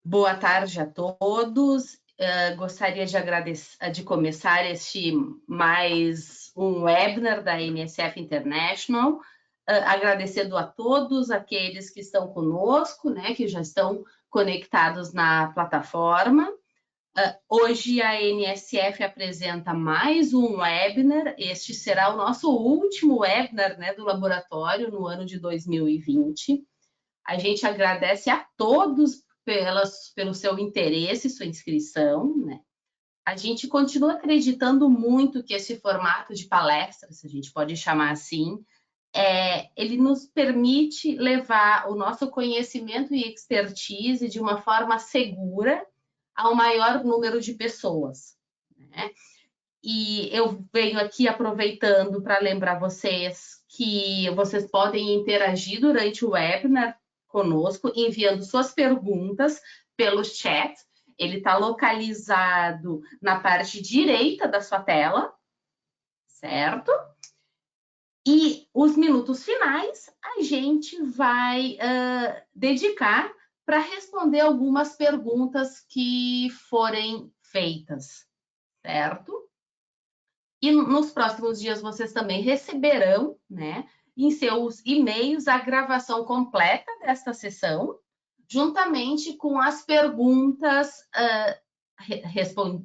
Boa tarde a todos. Gostaria de agradecer, de começar este mais um webinar da NSF International, agradecendo a todos aqueles que estão conosco, né, que já estão conectados na plataforma. Hoje a NSF apresenta mais um webinar. Este será o nosso último webinar, né, do laboratório no ano de 2020. A gente agradece a todos pelo seu interesse, sua inscrição, né? A gente continua acreditando muito que esse formato de palestra, se a gente pode chamar assim, ele nos permite levar o nosso conhecimento e expertise de uma forma segura ao maior número de pessoas, né? E eu venho aqui aproveitando para lembrar vocês que vocês podem interagir durante o webinar conosco, enviando suas perguntas pelo chat. Ele está localizado na parte direita da sua tela, certo? E os minutos finais a gente vai dedicar para responder algumas perguntas que forem feitas, certo? E nos próximos dias vocês também receberão, né, em seus e-mails a gravação completa desta sessão, juntamente com as perguntas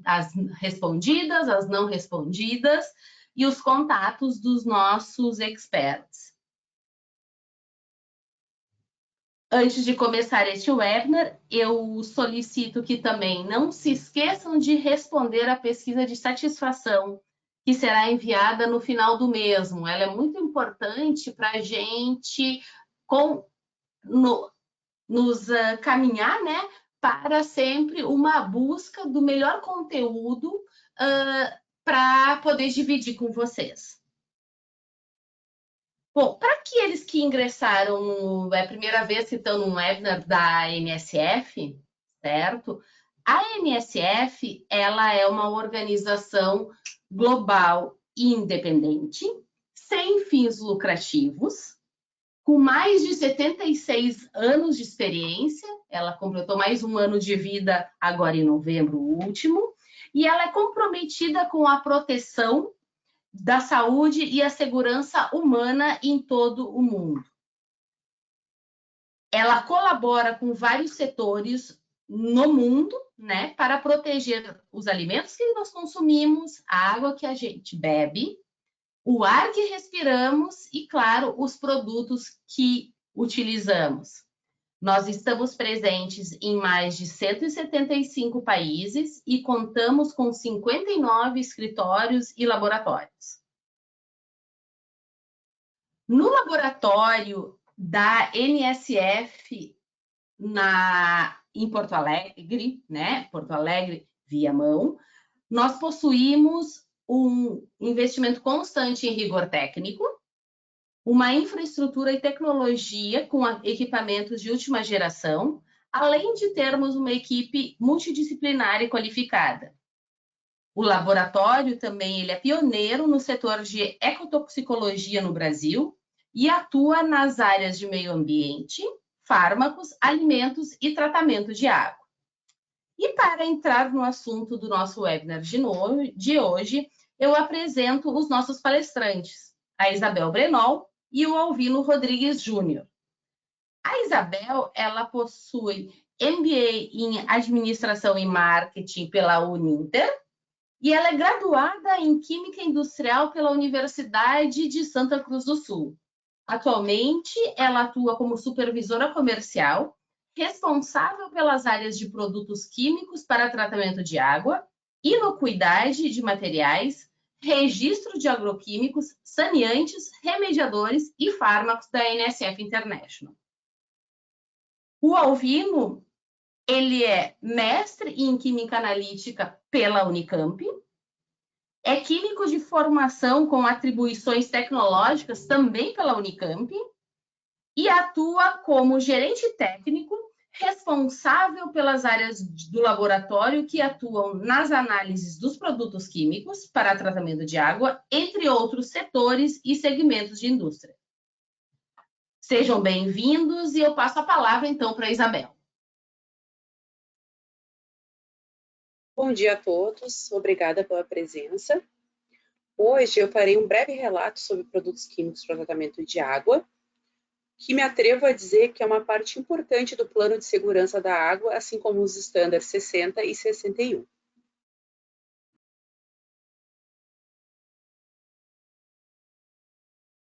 as respondidas, as não respondidas e os contatos dos nossos experts. Antes de começar este webinar, eu solicito que também não se esqueçam de responder a pesquisa de satisfação que será enviada no final do mesmo. Ela é muito importante para a gente nos caminhar, né, para sempre uma busca do melhor conteúdo para poder dividir com vocês. Bom, para aqueles que ingressaram a primeira vez citando um webinar da NSF, certo? A NSF, ela é uma organização global e independente, sem fins lucrativos, com mais de 76 anos de experiência. Ela completou mais um ano de vida agora em novembro último, e ela é comprometida com a proteção da saúde e a segurança humana em todo o mundo. Ela colabora com vários setores no mundo, né, para proteger os alimentos que nós consumimos, a água que a gente bebe, o ar que respiramos e, claro, os produtos que utilizamos. Nós estamos presentes em mais de 175 países e contamos com 59 escritórios e laboratórios. No laboratório da NSF em Porto Alegre, né? Porto Alegre, Viamão, nós possuímos um investimento constante em rigor técnico, uma infraestrutura e tecnologia com equipamentos de última geração, além de termos uma equipe multidisciplinar e qualificada. O laboratório também ele é pioneiro no setor de ecotoxicologia no Brasil e atua nas áreas de meio ambiente, fármacos, alimentos e tratamento de água. E para entrar no assunto do nosso webinar de hoje, eu apresento os nossos palestrantes, a Isabel Brenol e o Alvino Rodrigues Júnior. A Isabel, ela possui MBA em Administração e Marketing pela Uninter, e ela é graduada em Química Industrial pela Universidade de Santa Cruz do Sul. Atualmente, ela atua como supervisora comercial, responsável pelas áreas de produtos químicos para tratamento de água, inocuidade de materiais, registro de agroquímicos, saneantes, remediadores e fármacos da NSF International. O Alvino, ele é mestre em Química Analítica pela Unicamp, é químico de formação com atribuições tecnológicas também pela Unicamp e atua como gerente técnico responsável pelas áreas do laboratório que atuam nas análises dos produtos químicos para tratamento de água, entre outros setores e segmentos de indústria. Sejam bem-vindos e eu passo a palavra então para a Isabel. Bom dia a todos, obrigada pela presença. Hoje eu farei um breve relato sobre produtos químicos para tratamento de água, que me atrevo a dizer que é uma parte importante do plano de segurança da água, assim como os estándares 60 e 61.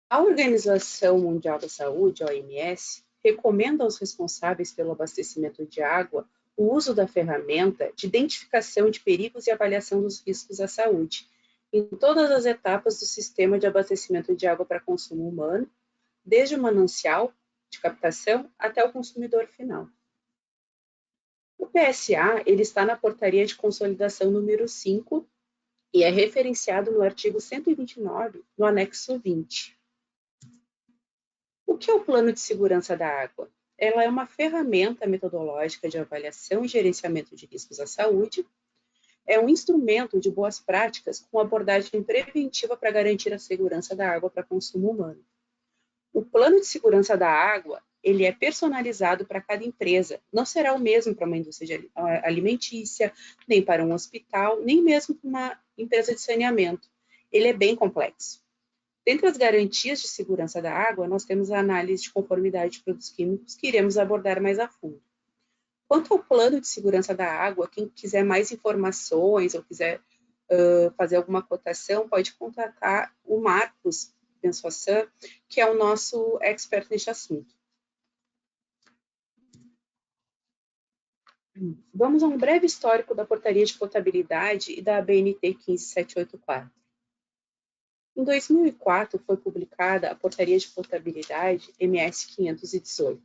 A Organização Mundial da Saúde, OMS, recomenda aos responsáveis pelo abastecimento de água o uso da ferramenta de identificação de perigos e avaliação dos riscos à saúde, em todas as etapas do sistema de abastecimento de água para consumo humano, desde o manancial de captação até o consumidor final. O PSA ele está na portaria de consolidação número 5 e é referenciado no artigo 129, no anexo 20. O que é o Plano de Segurança da Água? Ela é uma ferramenta metodológica de avaliação e gerenciamento de riscos à saúde. É um instrumento de boas práticas com abordagem preventiva para garantir a segurança da água para consumo humano. O Plano de Segurança da Água, ele é personalizado para cada empresa. Não será o mesmo para uma indústria alimentícia, nem para um hospital, nem mesmo para uma empresa de saneamento. Ele é bem complexo. Dentre as garantias de segurança da água, nós temos a análise de conformidade de produtos químicos que iremos abordar mais a fundo. Quanto ao plano de segurança da água, quem quiser mais informações ou quiser fazer alguma cotação, pode contatar o Marcos Bensoassan, que é o nosso expert neste assunto. Vamos a um breve histórico da Portaria de Potabilidade e da ABNT 15784. Em 2004, foi publicada a Portaria de Potabilidade MS 518,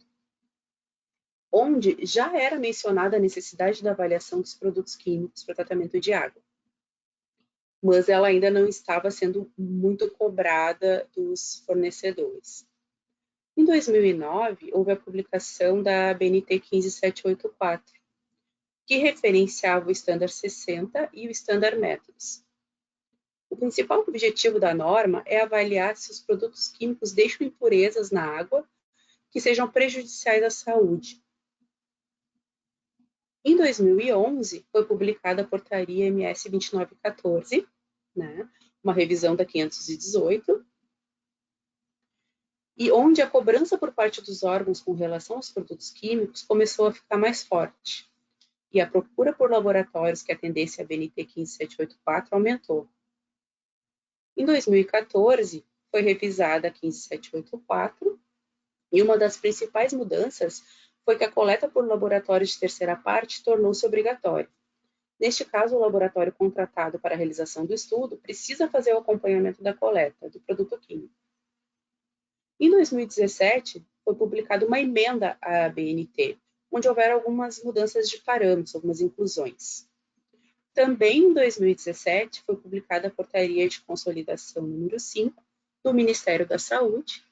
onde já era mencionada a necessidade da avaliação dos produtos químicos para tratamento de água, mas ela ainda não estava sendo muito cobrada dos fornecedores. Em 2009, houve a publicação da ABNT 15784, que referenciava o Standard 60 e o Standard Methods. O principal objetivo da norma é avaliar se os produtos químicos deixam impurezas na água que sejam prejudiciais à saúde. Em 2011, foi publicada a Portaria MS 2914, né, uma revisão da 518, e onde a cobrança por parte dos órgãos com relação aos produtos químicos começou a ficar mais forte, e a procura por laboratórios que atendessem a BNT 15784 aumentou. Em 2014, foi revisada a 15784, e uma das principais mudanças foi que a coleta por laboratórios de terceira parte tornou-se obrigatória. Neste caso, o laboratório contratado para a realização do estudo precisa fazer o acompanhamento da coleta do produto químico. Em 2017, foi publicada uma emenda à BNT, onde houveram algumas mudanças de parâmetros, algumas inclusões. Também em 2017, foi publicada a Portaria de Consolidação número 5 do Ministério da Saúde,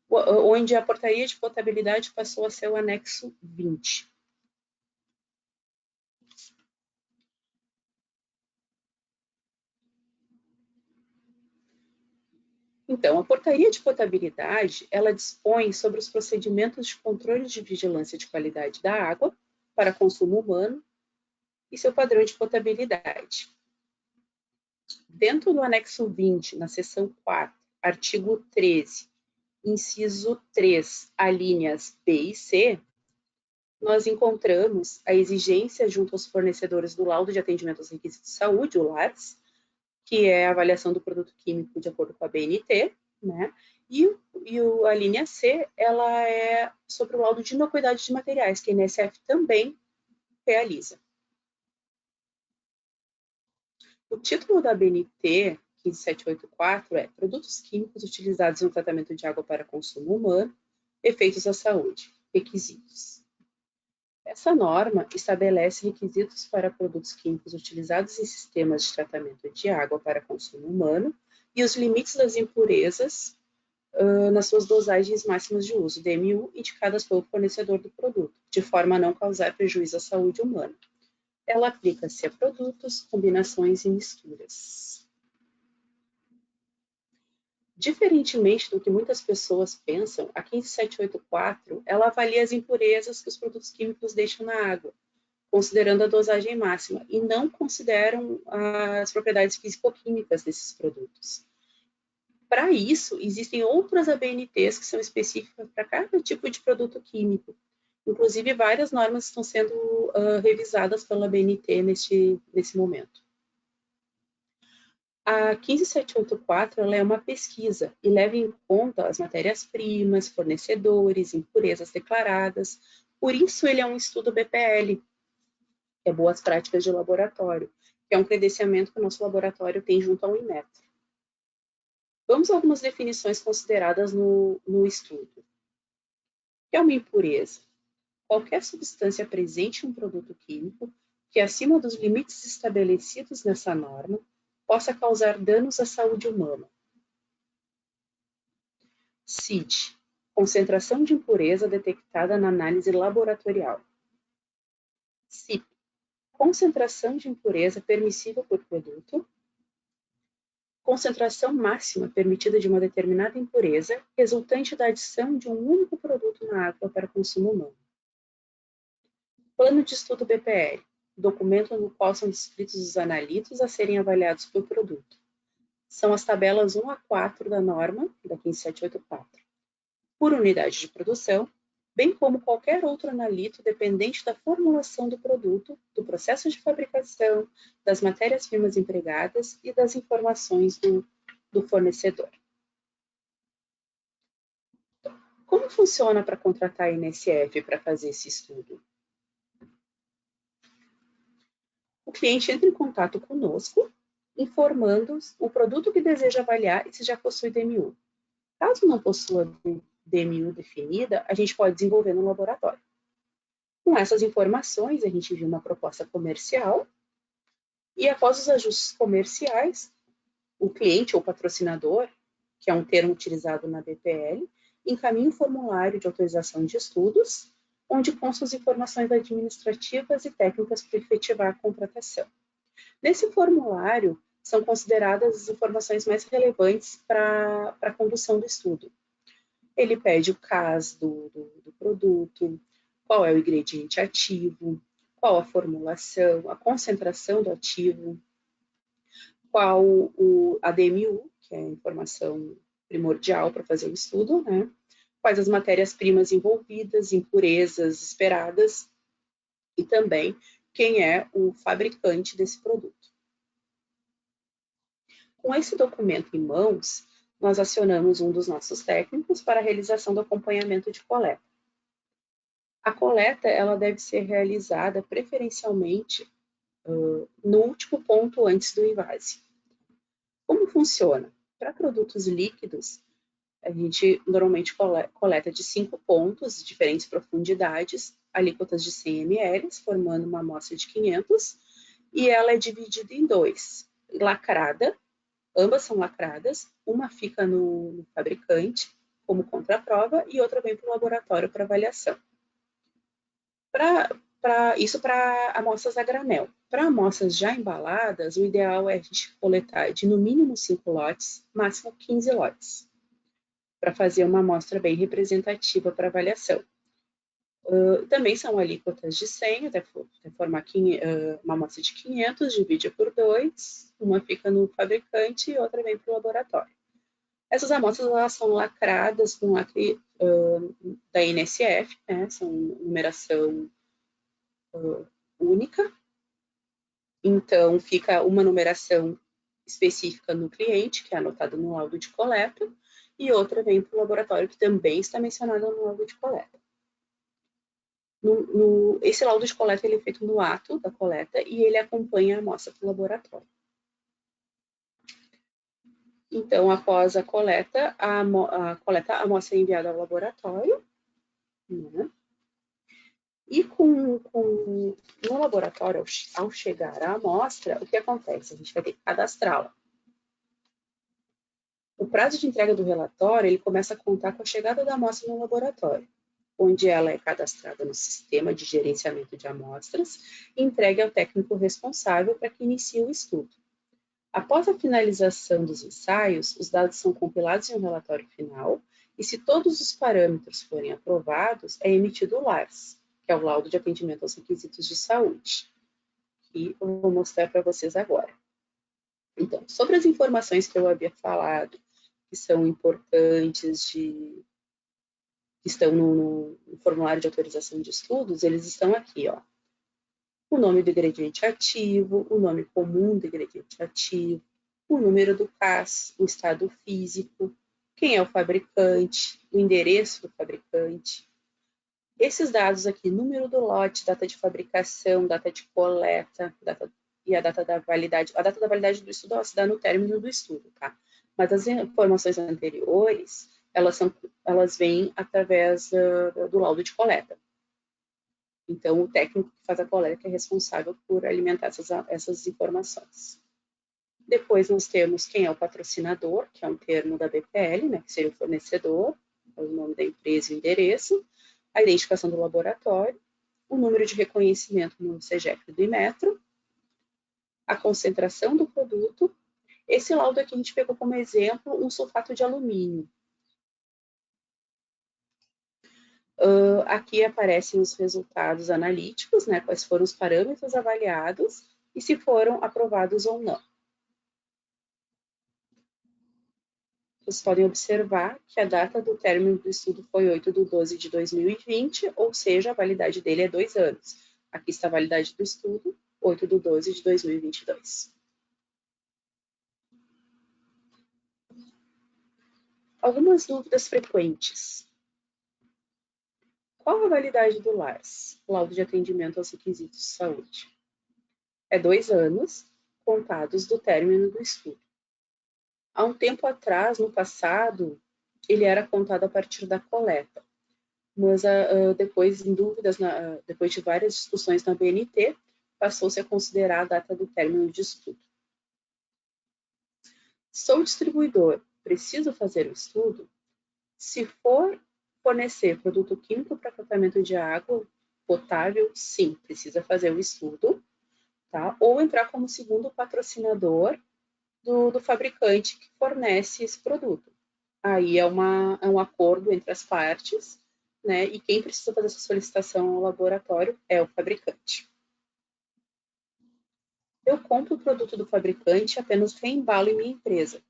onde a Portaria de Potabilidade passou a ser o anexo 20. Então, a Portaria de Potabilidade, ela dispõe sobre os procedimentos de controle de vigilância de qualidade da água para consumo humano e seu padrão de potabilidade. Dentro do anexo 20, na seção 4, artigo 13, inciso 3, alíneas B e C, nós encontramos a exigência junto aos fornecedores do laudo de atendimento aos requisitos de saúde, o LARS, que é a avaliação do produto químico de acordo com a BNT, né? E a linha C, ela é sobre o laudo de inocuidade de materiais, que a NSF também realiza. O título da BNT 15784 é Produtos Químicos utilizados no tratamento de água para consumo humano, efeitos à saúde, requisitos. Essa norma estabelece requisitos para produtos químicos utilizados em sistemas de tratamento de água para consumo humano e os limites das impurezas nas suas dosagens máximas de uso, DMU, indicadas pelo fornecedor do produto, de forma a não causar prejuízo à saúde humana. Ela aplica-se a produtos, combinações e misturas. Diferentemente do que muitas pessoas pensam, a 15784, ela avalia as impurezas que os produtos químicos deixam na água, considerando a dosagem máxima, e não consideram as propriedades físico-químicas desses produtos. Para isso, existem outras ABNTs que são específicas para cada tipo de produto químico. Inclusive, várias normas estão sendo revisadas pela ABNT nesse momento. A 15784 ela é uma pesquisa e leva em conta as matérias-primas, fornecedores, impurezas declaradas. Por isso, ele é um estudo BPL, que é Boas Práticas de Laboratório, que é um credenciamento que o nosso laboratório tem junto ao Inmetro. Vamos a algumas definições consideradas no estudo. O que é uma impureza? Qualquer substância presente em um produto químico que, acima dos limites estabelecidos nessa norma, possa causar danos à saúde humana. CID, concentração de impureza detectada na análise laboratorial. CIP, concentração de impureza permissível por produto. Concentração máxima permitida de uma determinada impureza, resultante da adição de um único produto na água para consumo humano. Plano de estudo BPL, documento no qual são descritos os analitos a serem avaliados por produto. São as tabelas 1 a 4 da norma, da 15784, por unidade de produção, bem como qualquer outro analito dependente da formulação do produto, do processo de fabricação, das matérias-primas empregadas e das informações do fornecedor. Como funciona para contratar a INSF para fazer esse estudo? O cliente entra em contato conosco, informando o produto que deseja avaliar e se já possui DMU. Caso não possua DMU definida, a gente pode desenvolver no laboratório. Com essas informações, a gente envia uma proposta comercial e, após os ajustes comerciais, o cliente ou patrocinador, que é um termo utilizado na BPL, encaminha um formulário de autorização de estudos, onde constam as informações administrativas e técnicas para efetivar a contratação. Nesse formulário, são consideradas as informações mais relevantes para a condução do estudo. Ele pede o CAS do produto, qual é o ingrediente ativo, qual a formulação, a concentração do ativo, qual a DMU, que é a informação primordial para fazer o estudo, né? Quais as matérias-primas envolvidas, impurezas esperadas e também quem é o fabricante desse produto. Com esse documento em mãos, nós acionamos um dos nossos técnicos para a realização do acompanhamento de coleta. A coleta ela deve ser realizada preferencialmente no último ponto antes do invase. Como funciona? Para produtos líquidos, a gente normalmente coleta de 5 pontos, de diferentes profundidades, alíquotas de 100 ml, formando uma amostra de 500, e ela é dividida em 2, lacrada, ambas são lacradas, uma fica no fabricante como contraprova e outra vem para o laboratório para avaliação. Isso para amostras a granel. Para amostras já embaladas, o ideal é a gente coletar de no mínimo 5 lotes, máximo 15 lotes, para fazer uma amostra bem representativa para avaliação. Também são alíquotas de 100, até formar uma amostra de 500, divide por 2, uma fica no fabricante e outra vem para o laboratório. Essas amostras elas são lacradas com lacre da INSF, né, são numeração única, então fica uma numeração específica no cliente, que é anotada no laudo de coleta, e outra vem para o laboratório, que também está mencionada no laudo de coleta. Esse laudo de coleta ele é feito no ato da coleta e ele acompanha a amostra para o laboratório. Então, após a coleta, a amostra é enviada ao laboratório, né? E no laboratório, ao chegar a amostra, o que acontece? A gente vai ter que cadastrá-la. O prazo de entrega do relatório ele começa a contar com a chegada da amostra no laboratório, onde ela é cadastrada no sistema de gerenciamento de amostras e entregue ao técnico responsável para que inicie o estudo. Após a finalização dos ensaios, os dados são compilados em um relatório final e, se todos os parâmetros forem aprovados, é emitido o LARS, que é o laudo de atendimento aos requisitos de saúde, que eu vou mostrar para vocês agora. Então, sobre as informações que eu havia falado, que são importantes, que estão no formulário de autorização de estudos, eles estão aqui, ó. O nome do ingrediente ativo, o nome comum do ingrediente ativo, o número do CAS, o estado físico, quem é o fabricante, o endereço do fabricante. Esses dados aqui, número do lote, data de fabricação, data de coleta, e a data da validade. A data da validade do estudo se dá no término do estudo, tá? Mas as informações anteriores, elas vêm através do laudo de coleta. Então, o técnico que faz a coleta é responsável por alimentar essas informações. Depois, nós temos quem é o patrocinador, que é um termo da BPL, né, que seria o fornecedor, o nome da empresa e o endereço, a identificação do laboratório, o número de reconhecimento no CEGEP do Inmetro, a concentração do produto. Esse laudo aqui a gente pegou como exemplo um sulfato de alumínio. Aqui aparecem os resultados analíticos, né, quais foram os parâmetros avaliados e se foram aprovados ou não. Vocês podem observar que a data do término do estudo foi 8/12/2020, ou seja, a validade dele é 2 anos. Aqui está a validade do estudo, 8/12/2022. Algumas dúvidas frequentes. Qual a validade do LARS, Laudo de Atendimento aos Requisitos de Saúde? É 2 anos, contados do término do estudo. Há um tempo atrás, no passado, ele era contado a partir da coleta, mas depois, depois de várias discussões na BNT, passou-se a considerar a data do término de estudo. Sou distribuidor, preciso fazer o estudo? Se for fornecer produto químico para tratamento de água potável, sim, precisa fazer o estudo, tá? Ou entrar como segundo patrocinador do fabricante que fornece esse produto. Aí é um acordo entre as partes, né? E quem precisa fazer essa solicitação ao laboratório é o fabricante. Eu compro o produto do fabricante e apenas reembalo em minha empresa.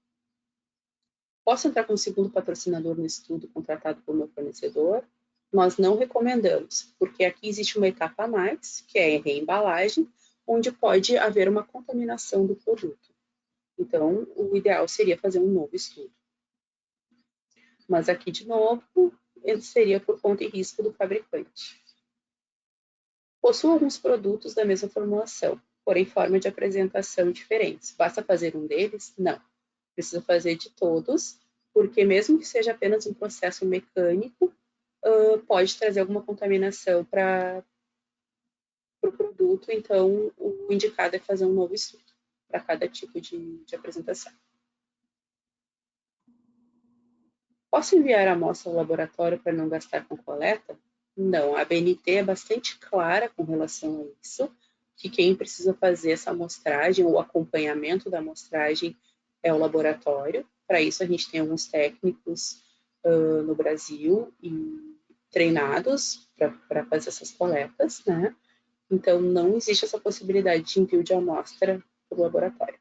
Posso entrar com o segundo patrocinador no estudo contratado pelo meu fornecedor? Nós não recomendamos, porque aqui existe uma etapa a mais, que é a reembalagem, onde pode haver uma contaminação do produto. Então, o ideal seria fazer um novo estudo. Mas aqui, de novo, ele seria por conta e risco do fabricante. Possuo alguns produtos da mesma formulação, porém forma de apresentação diferentes. Basta fazer um deles? Não. Precisa fazer de todos, porque mesmo que seja apenas um processo mecânico, pode trazer alguma contaminação para o produto, então o indicado é fazer um novo estudo para cada tipo de apresentação. Posso enviar a amostra ao laboratório para não gastar com coleta? Não, a BNT é bastante clara com relação a isso, que quem precisa fazer essa amostragem, o acompanhamento da amostragem é o laboratório. Para isso, a gente tem alguns técnicos no Brasil e treinados para fazer essas coletas, né? Então, não existe essa possibilidade de envio de amostra para o laboratório.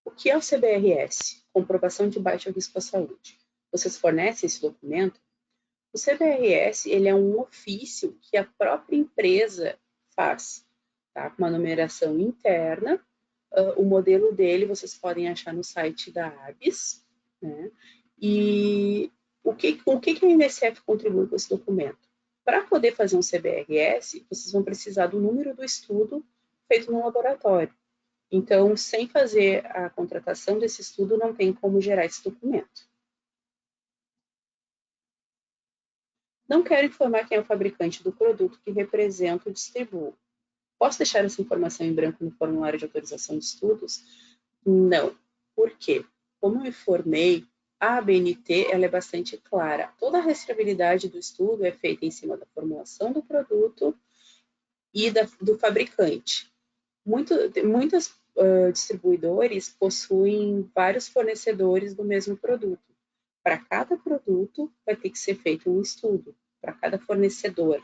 O que é o CBRS? Comprovação de baixo risco à saúde. Vocês fornecem esse documento? O CBRS ele é um ofício que a própria empresa faz, tá? Uma numeração interna. O modelo dele vocês podem achar no site da ABS, né? E com o que a INSF contribui com esse documento? Para poder fazer um CBRS, vocês vão precisar do número do estudo feito no laboratório. Então, sem fazer a contratação desse estudo, não tem como gerar esse documento. Não quero informar quem é o fabricante do produto que representa ou distribuo. Posso deixar essa informação em branco no formulário de autorização de estudos? Não. Por quê? Como eu informei, a ABNT ela é bastante clara. Toda a rastreabilidade do estudo é feita em cima da formulação do produto e do fabricante. Muitas distribuidores possuem vários fornecedores do mesmo produto. Para cada produto vai ter que ser feito um estudo. para cada fornecedor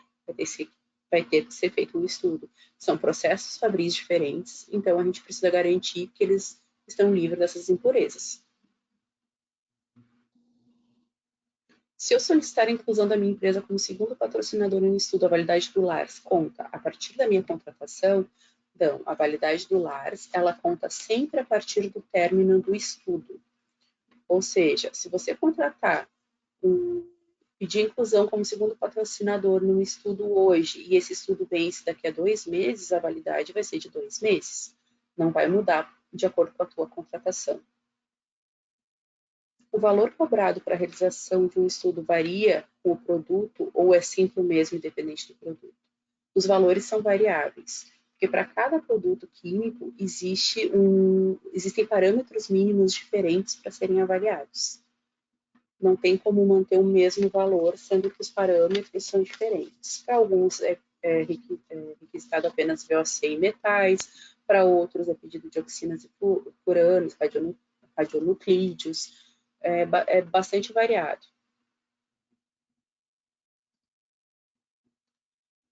vai ter que ser feito um estudo. São processos fabris diferentes, então a gente precisa garantir que eles estão livres dessas impurezas. Se eu solicitar a inclusão da minha empresa como segundo patrocinador no estudo, a validade do LARS conta a partir da minha contratação. Então, a validade do LARS, ela conta sempre a partir do término do estudo. Ou seja, se você contratar pedir inclusão como segundo patrocinador num estudo hoje e esse estudo vence daqui a 2 meses, a validade vai ser de 2 meses. Não vai mudar de acordo com a tua contratação. O valor cobrado para a realização de um estudo varia com o produto ou é sempre o mesmo, independente do produto? Os valores são variáveis, porque para cada produto químico existem parâmetros mínimos diferentes para serem avaliados. Não tem como manter o mesmo valor, sendo que os parâmetros são diferentes. Para alguns é requisitado apenas VOC e metais, para outros é pedido dioxinas e furanos, radionuclídeos, é bastante variado.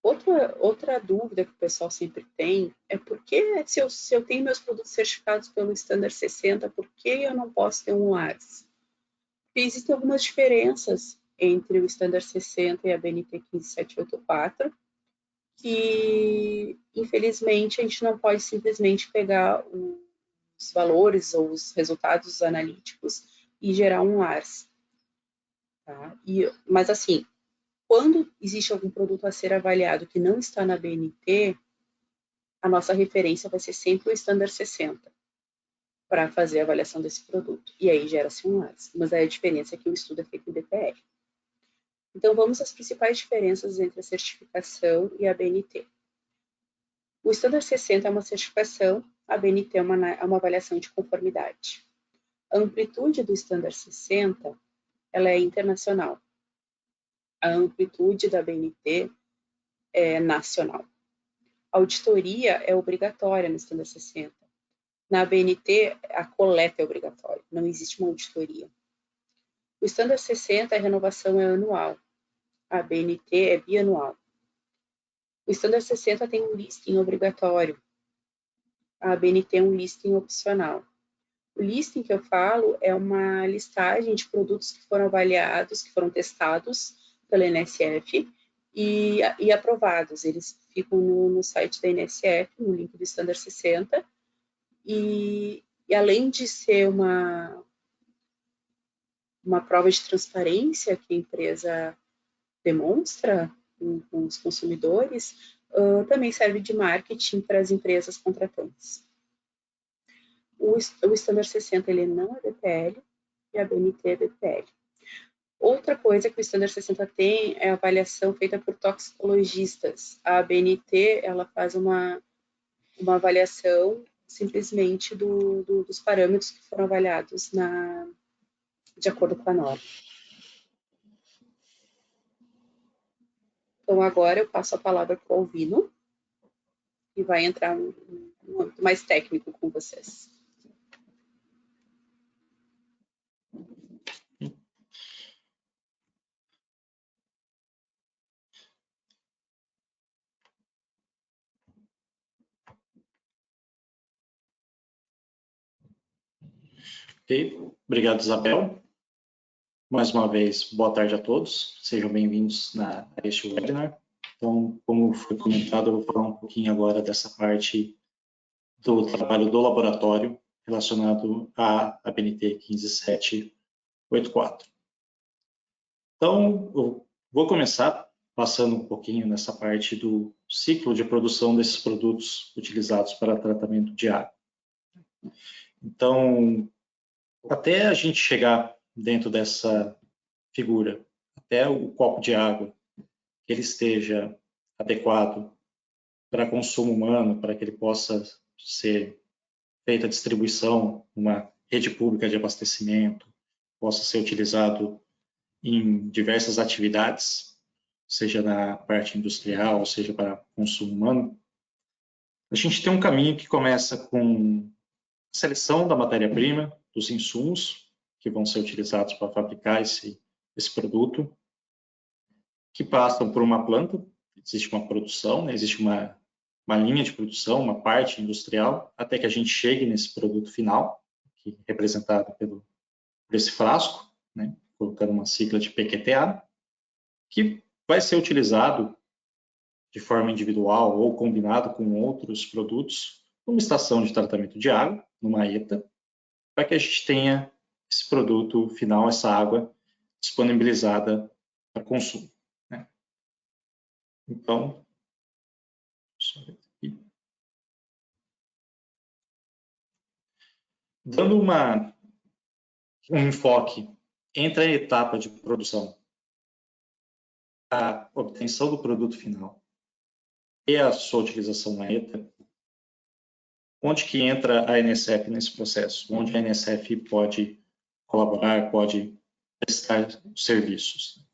Outra dúvida que o pessoal sempre tem é por que, se eu tenho meus produtos certificados pelo Standard 60, por que eu não posso ter um LARS? Porque existem algumas diferenças entre o Standard 60 e a BNT 15784, que, infelizmente, a gente não pode simplesmente pegar os valores ou os resultados analíticos e gerar um LARS. Tá? Mas, assim, quando existe algum produto a ser avaliado que não está na BNT, a nossa referência vai ser sempre o Standard 60 para fazer a avaliação desse produto. E aí gera-se um LARS. Mas aí a diferença é que o estudo é feito em DPL. Então, vamos às principais diferenças entre a certificação e a BNT. O Standard 60 é uma certificação, a BNT é uma avaliação de conformidade. A amplitude do Standard 60 ela é internacional. A amplitude da BNT é nacional. A auditoria é obrigatória no Standard 60. Na BNT, a coleta é obrigatória, não existe uma auditoria. O Standard 60, a renovação é anual. A BNT é bianual. O Standard 60 tem um listing obrigatório. A BNT é um listing opcional. O listing que eu falo é uma listagem de produtos que foram avaliados, que foram testados pela NSF e aprovados. Eles ficam no site da NSF, no link do Standard 60. E além de ser uma prova de transparência que a empresa demonstra com os consumidores, também serve de marketing para as empresas contratantes. O Standard 60 ele não é DPL e a BNT é DPL. Outra coisa que o Standard 60 tem é a avaliação feita por toxicologistas. A BNT ela faz uma avaliação simplesmente dos parâmetros que foram avaliados de acordo com a norma. Então, agora eu passo a palavra para o Alvino, que vai entrar no âmbito mais técnico com vocês. Ok, obrigado, Isabel. Mais uma vez, boa tarde a todos. Sejam bem-vindos a este webinar. Então, como foi comentado, eu vou falar um pouquinho agora dessa parte do trabalho do laboratório relacionado à BNT 15784. Então, eu vou começar passando um pouquinho nessa parte do ciclo de produção desses produtos utilizados para tratamento de água. Então, até a gente chegar dentro dessa figura, até o copo de água, que ele esteja adequado para consumo humano, para que ele possa ser feita a distribuição numa rede pública de abastecimento, possa ser utilizado em diversas atividades, seja na parte industrial, seja para consumo humano. A gente tem um caminho que começa com a seleção da matéria-prima, dos insumos que vão ser utilizados para fabricar esse produto. que passam por uma planta, existe uma produção, né? Existe uma linha de produção, uma parte industrial, até que a gente chegue nesse produto final, que é representado por esse frasco, né? Colocando uma sigla de PQTA, que vai ser utilizado de forma individual ou combinado com outros produtos numa estação de tratamento de água, numa ETA, para que a gente tenha esse produto final, essa água disponibilizada para consumo, né? Então, dando um enfoque entre a etapa de produção, a obtenção do produto final e a sua utilização na ETA, onde que entra a NSF nesse processo? Onde a NSF pode colaborar, pode prestar serviços?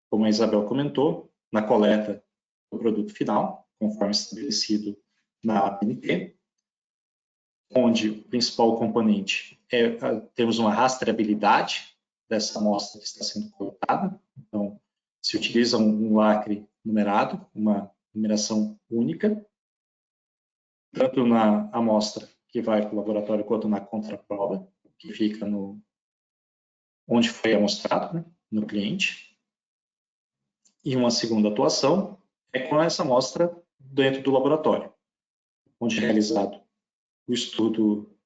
Como a Isabel comentou, na coleta do produto final, conforme estabelecido na ABNT, onde o principal componente é termos uma rastreabilidade dessa amostra que está sendo coletada. Então, se utiliza um lacre numerado, uma numeração única, tanto na amostra que vai para o laboratório quanto na contraprova, que fica onde foi amostrado, né, no cliente. E uma segunda atuação é com essa amostra dentro do laboratório, onde é realizado o estudo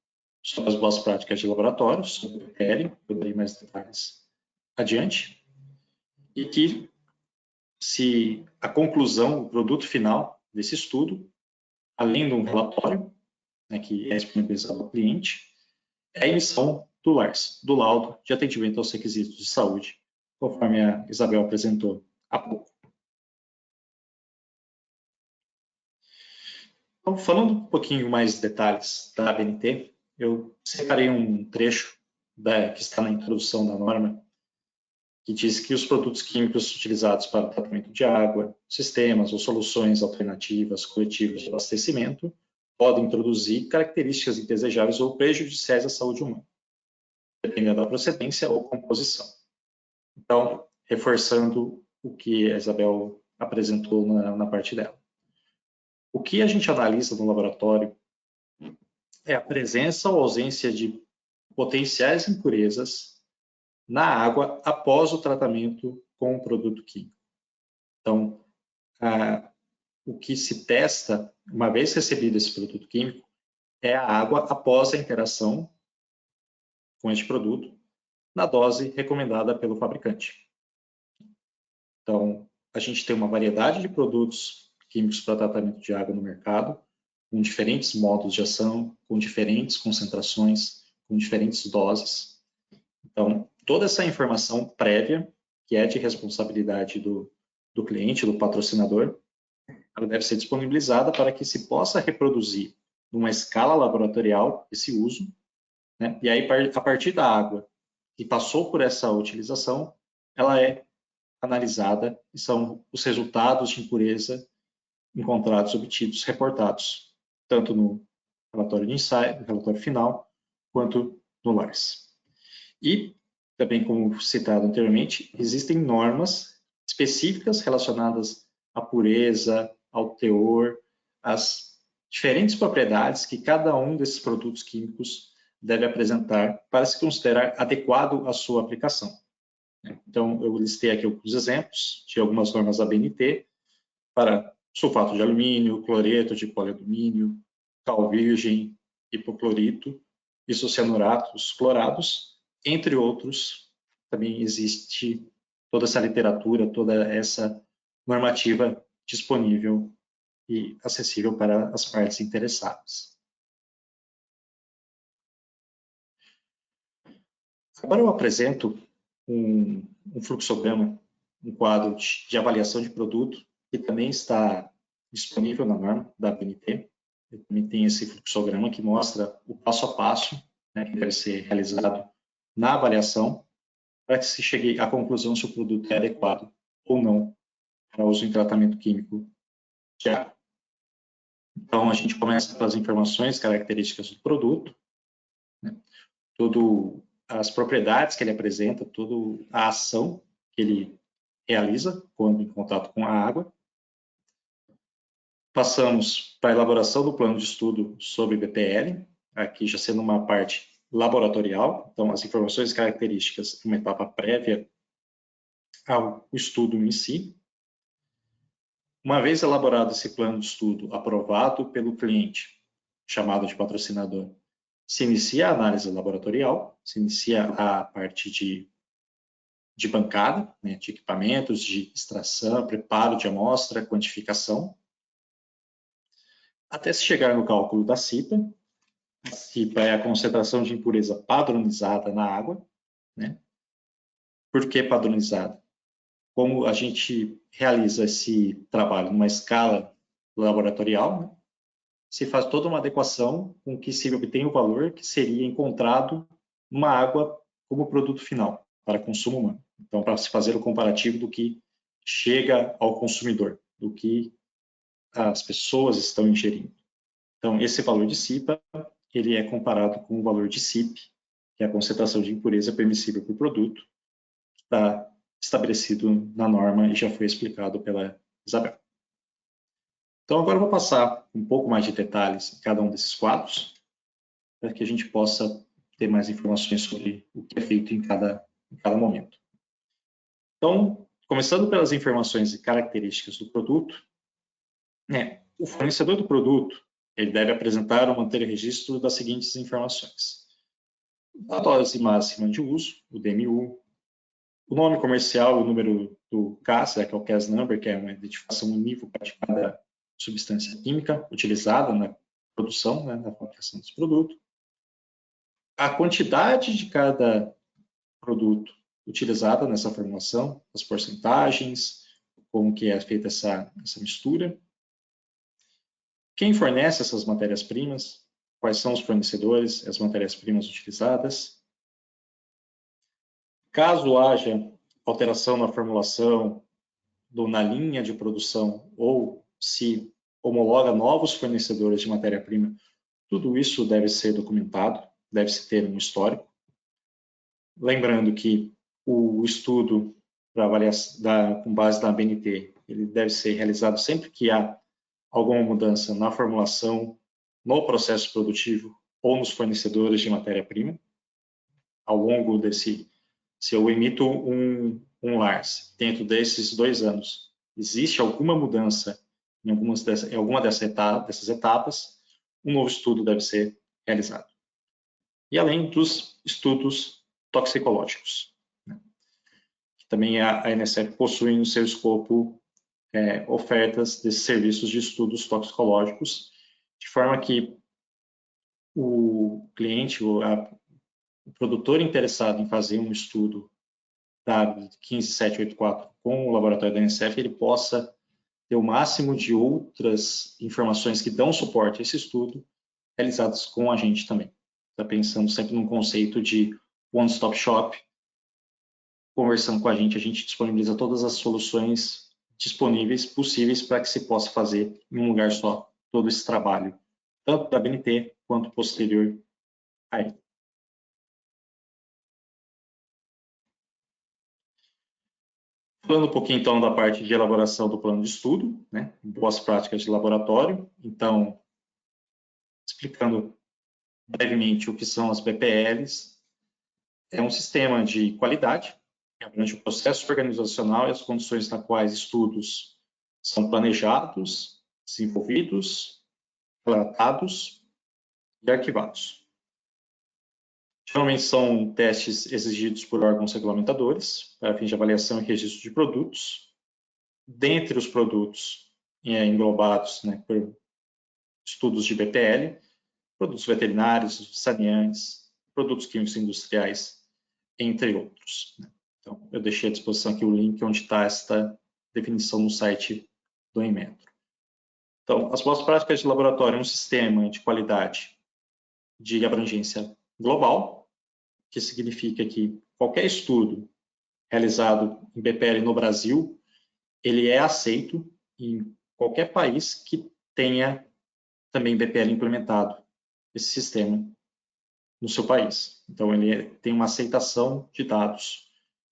sobre as boas práticas de laboratório, sobre o critério, eu darei mais detalhes adiante, e que, se a conclusão, o produto final desse estudo, além de um relatório, né, que é disponibilizado ao cliente, é a emissão do LARS, do Laudo de Atendimento aos Requisitos de Saúde, conforme a Isabel apresentou há pouco. Então, falando um pouquinho mais de detalhes da ABNT, eu separei um trecho que está na introdução da norma, que diz que os produtos químicos utilizados para o tratamento de água, sistemas ou soluções alternativas coletivas de abastecimento podem introduzir características indesejáveis ou prejudiciais à saúde humana, dependendo da procedência ou composição. Então, reforçando o que a Isabel apresentou na parte dela. O que a gente analisa no laboratório é a presença ou ausência de potenciais impurezas na água após o tratamento com o produto químico. Então, o que se testa, uma vez recebido esse produto químico, é a água após a interação com este produto, na dose recomendada pelo fabricante. Então, a gente tem uma variedade de produtos químicos para tratamento de água no mercado, com diferentes modos de ação, com diferentes concentrações, com diferentes doses. Então, toda essa informação prévia, que é de responsabilidade do cliente, do patrocinador, ela deve ser disponibilizada para que se possa reproduzir numa escala laboratorial esse uso, né? E aí, a partir da água que passou por essa utilização, ela é analisada e são os resultados de impureza encontrados, obtidos, reportados, tanto no relatório de ensaio, no relatório final, quanto no LARS. E, também como citado anteriormente, existem normas específicas relacionadas à pureza, ao teor, às diferentes propriedades que cada um desses produtos químicos deve apresentar para se considerar adequado à sua aplicação. Então, eu listei aqui alguns exemplos de algumas normas ABNT para sulfato de alumínio, cloreto de polialumínio, cal virgem, hipoclorito, isocianuratos clorados, entre outros. Também existe toda essa literatura, toda essa normativa disponível e acessível para as partes interessadas. Agora eu apresento um fluxograma, um quadro de avaliação de produto, que também está disponível na norma da ABNT. Também tem esse fluxograma que mostra o passo a passo, né, que deve ser realizado na avaliação, para que se chegue à conclusão se o produto é adequado ou não para uso em tratamento químico de água. Então, a gente começa pelas informações, características do produto, né, as propriedades que ele apresenta, toda a ação que ele realiza quando em contato com a água. Passamos para a elaboração do plano de estudo sobre BPL, aqui já sendo uma parte laboratorial, então as informações e características, uma etapa prévia ao estudo em si. Uma vez elaborado esse plano de estudo, aprovado pelo cliente, chamado de patrocinador, se inicia a análise laboratorial, se inicia a parte de bancada, né, de equipamentos, de extração, preparo de amostra, quantificação, até se chegar no cálculo da CIPA. A CIPA é a concentração de impureza padronizada na água, né? Por que padronizada? Como a gente realiza esse trabalho numa escala laboratorial, né? Se faz toda uma adequação com que se obtém o valor que seria encontrado numa água como produto final para consumo humano. Então, para se fazer o comparativo do que chega ao consumidor, do que as pessoas estão ingerindo. Então, esse valor de CIPA, ele é comparado com o valor de CIP, que é a concentração de impureza permissível por produto, que está estabelecido na norma e já foi explicado pela Isabel. Então, agora eu vou passar um pouco mais de detalhes em cada um desses quadros, para que a gente possa ter mais informações sobre o que é feito em cada momento. Então, começando pelas informações e características do produto, né, o fornecedor do produto ele deve apresentar ou manter registro das seguintes informações: a dose máxima de uso, o DMU, o nome comercial, o número do CAS, que é o CAS Number, que é uma identificação unívoca de cada substância química utilizada na produção, né, na fabricação desse produto, a quantidade de cada produto utilizada nessa formulação, as porcentagens, como que é feita essa mistura, quem fornece essas matérias-primas, quais são os fornecedores, as matérias-primas utilizadas. Caso haja alteração na formulação, na linha de produção, ou se homologa novos fornecedores de matéria-prima, tudo isso deve ser documentado, deve-se ter um histórico. Lembrando que o estudo para avaliação com base na ABNT, ele deve ser realizado sempre que há alguma mudança na formulação, no processo produtivo ou nos fornecedores de matéria-prima. Ao longo desse, se eu emito um LARS, dentro desses 2 anos, existe alguma mudança em alguma dessas etapas, um novo estudo deve ser realizado. E além dos estudos toxicológicos, né, que também a ANSF possui no seu escopo ofertas desses serviços de estudos toxicológicos, de forma que o cliente, o produtor interessado em fazer um estudo da 15784 com o laboratório da ANSF, ele possa ter o máximo de outras informações que dão suporte a esse estudo, realizadas com a gente também. Está pensando sempre num conceito de one-stop shop. Conversando com a gente disponibiliza todas as soluções disponíveis, possíveis, para que se possa fazer em um lugar só todo esse trabalho, tanto da ABNT quanto posterior a ele. Falando um pouquinho, então, da parte de elaboração do plano de estudo, né, boas práticas de laboratório. Então, explicando brevemente o que são as BPLs, é um sistema de qualidade que abrange o processo organizacional e as condições nas quais estudos são planejados, desenvolvidos, relatados e arquivados. Geralmente são testes exigidos por órgãos regulamentadores para fins de avaliação e registro de produtos. Dentre os produtos englobados, né, por estudos de BPL, produtos veterinários, saneantes, produtos químicos industriais, entre outros. Então, eu deixei à disposição aqui o link onde está esta definição no site do Inmetro. Então, as boas práticas de laboratório é um sistema de qualidade de abrangência global, que significa que qualquer estudo realizado em BPL no Brasil, ele é aceito em qualquer país que tenha também BPL implementado, esse sistema, no seu país. Então, ele tem uma aceitação de dados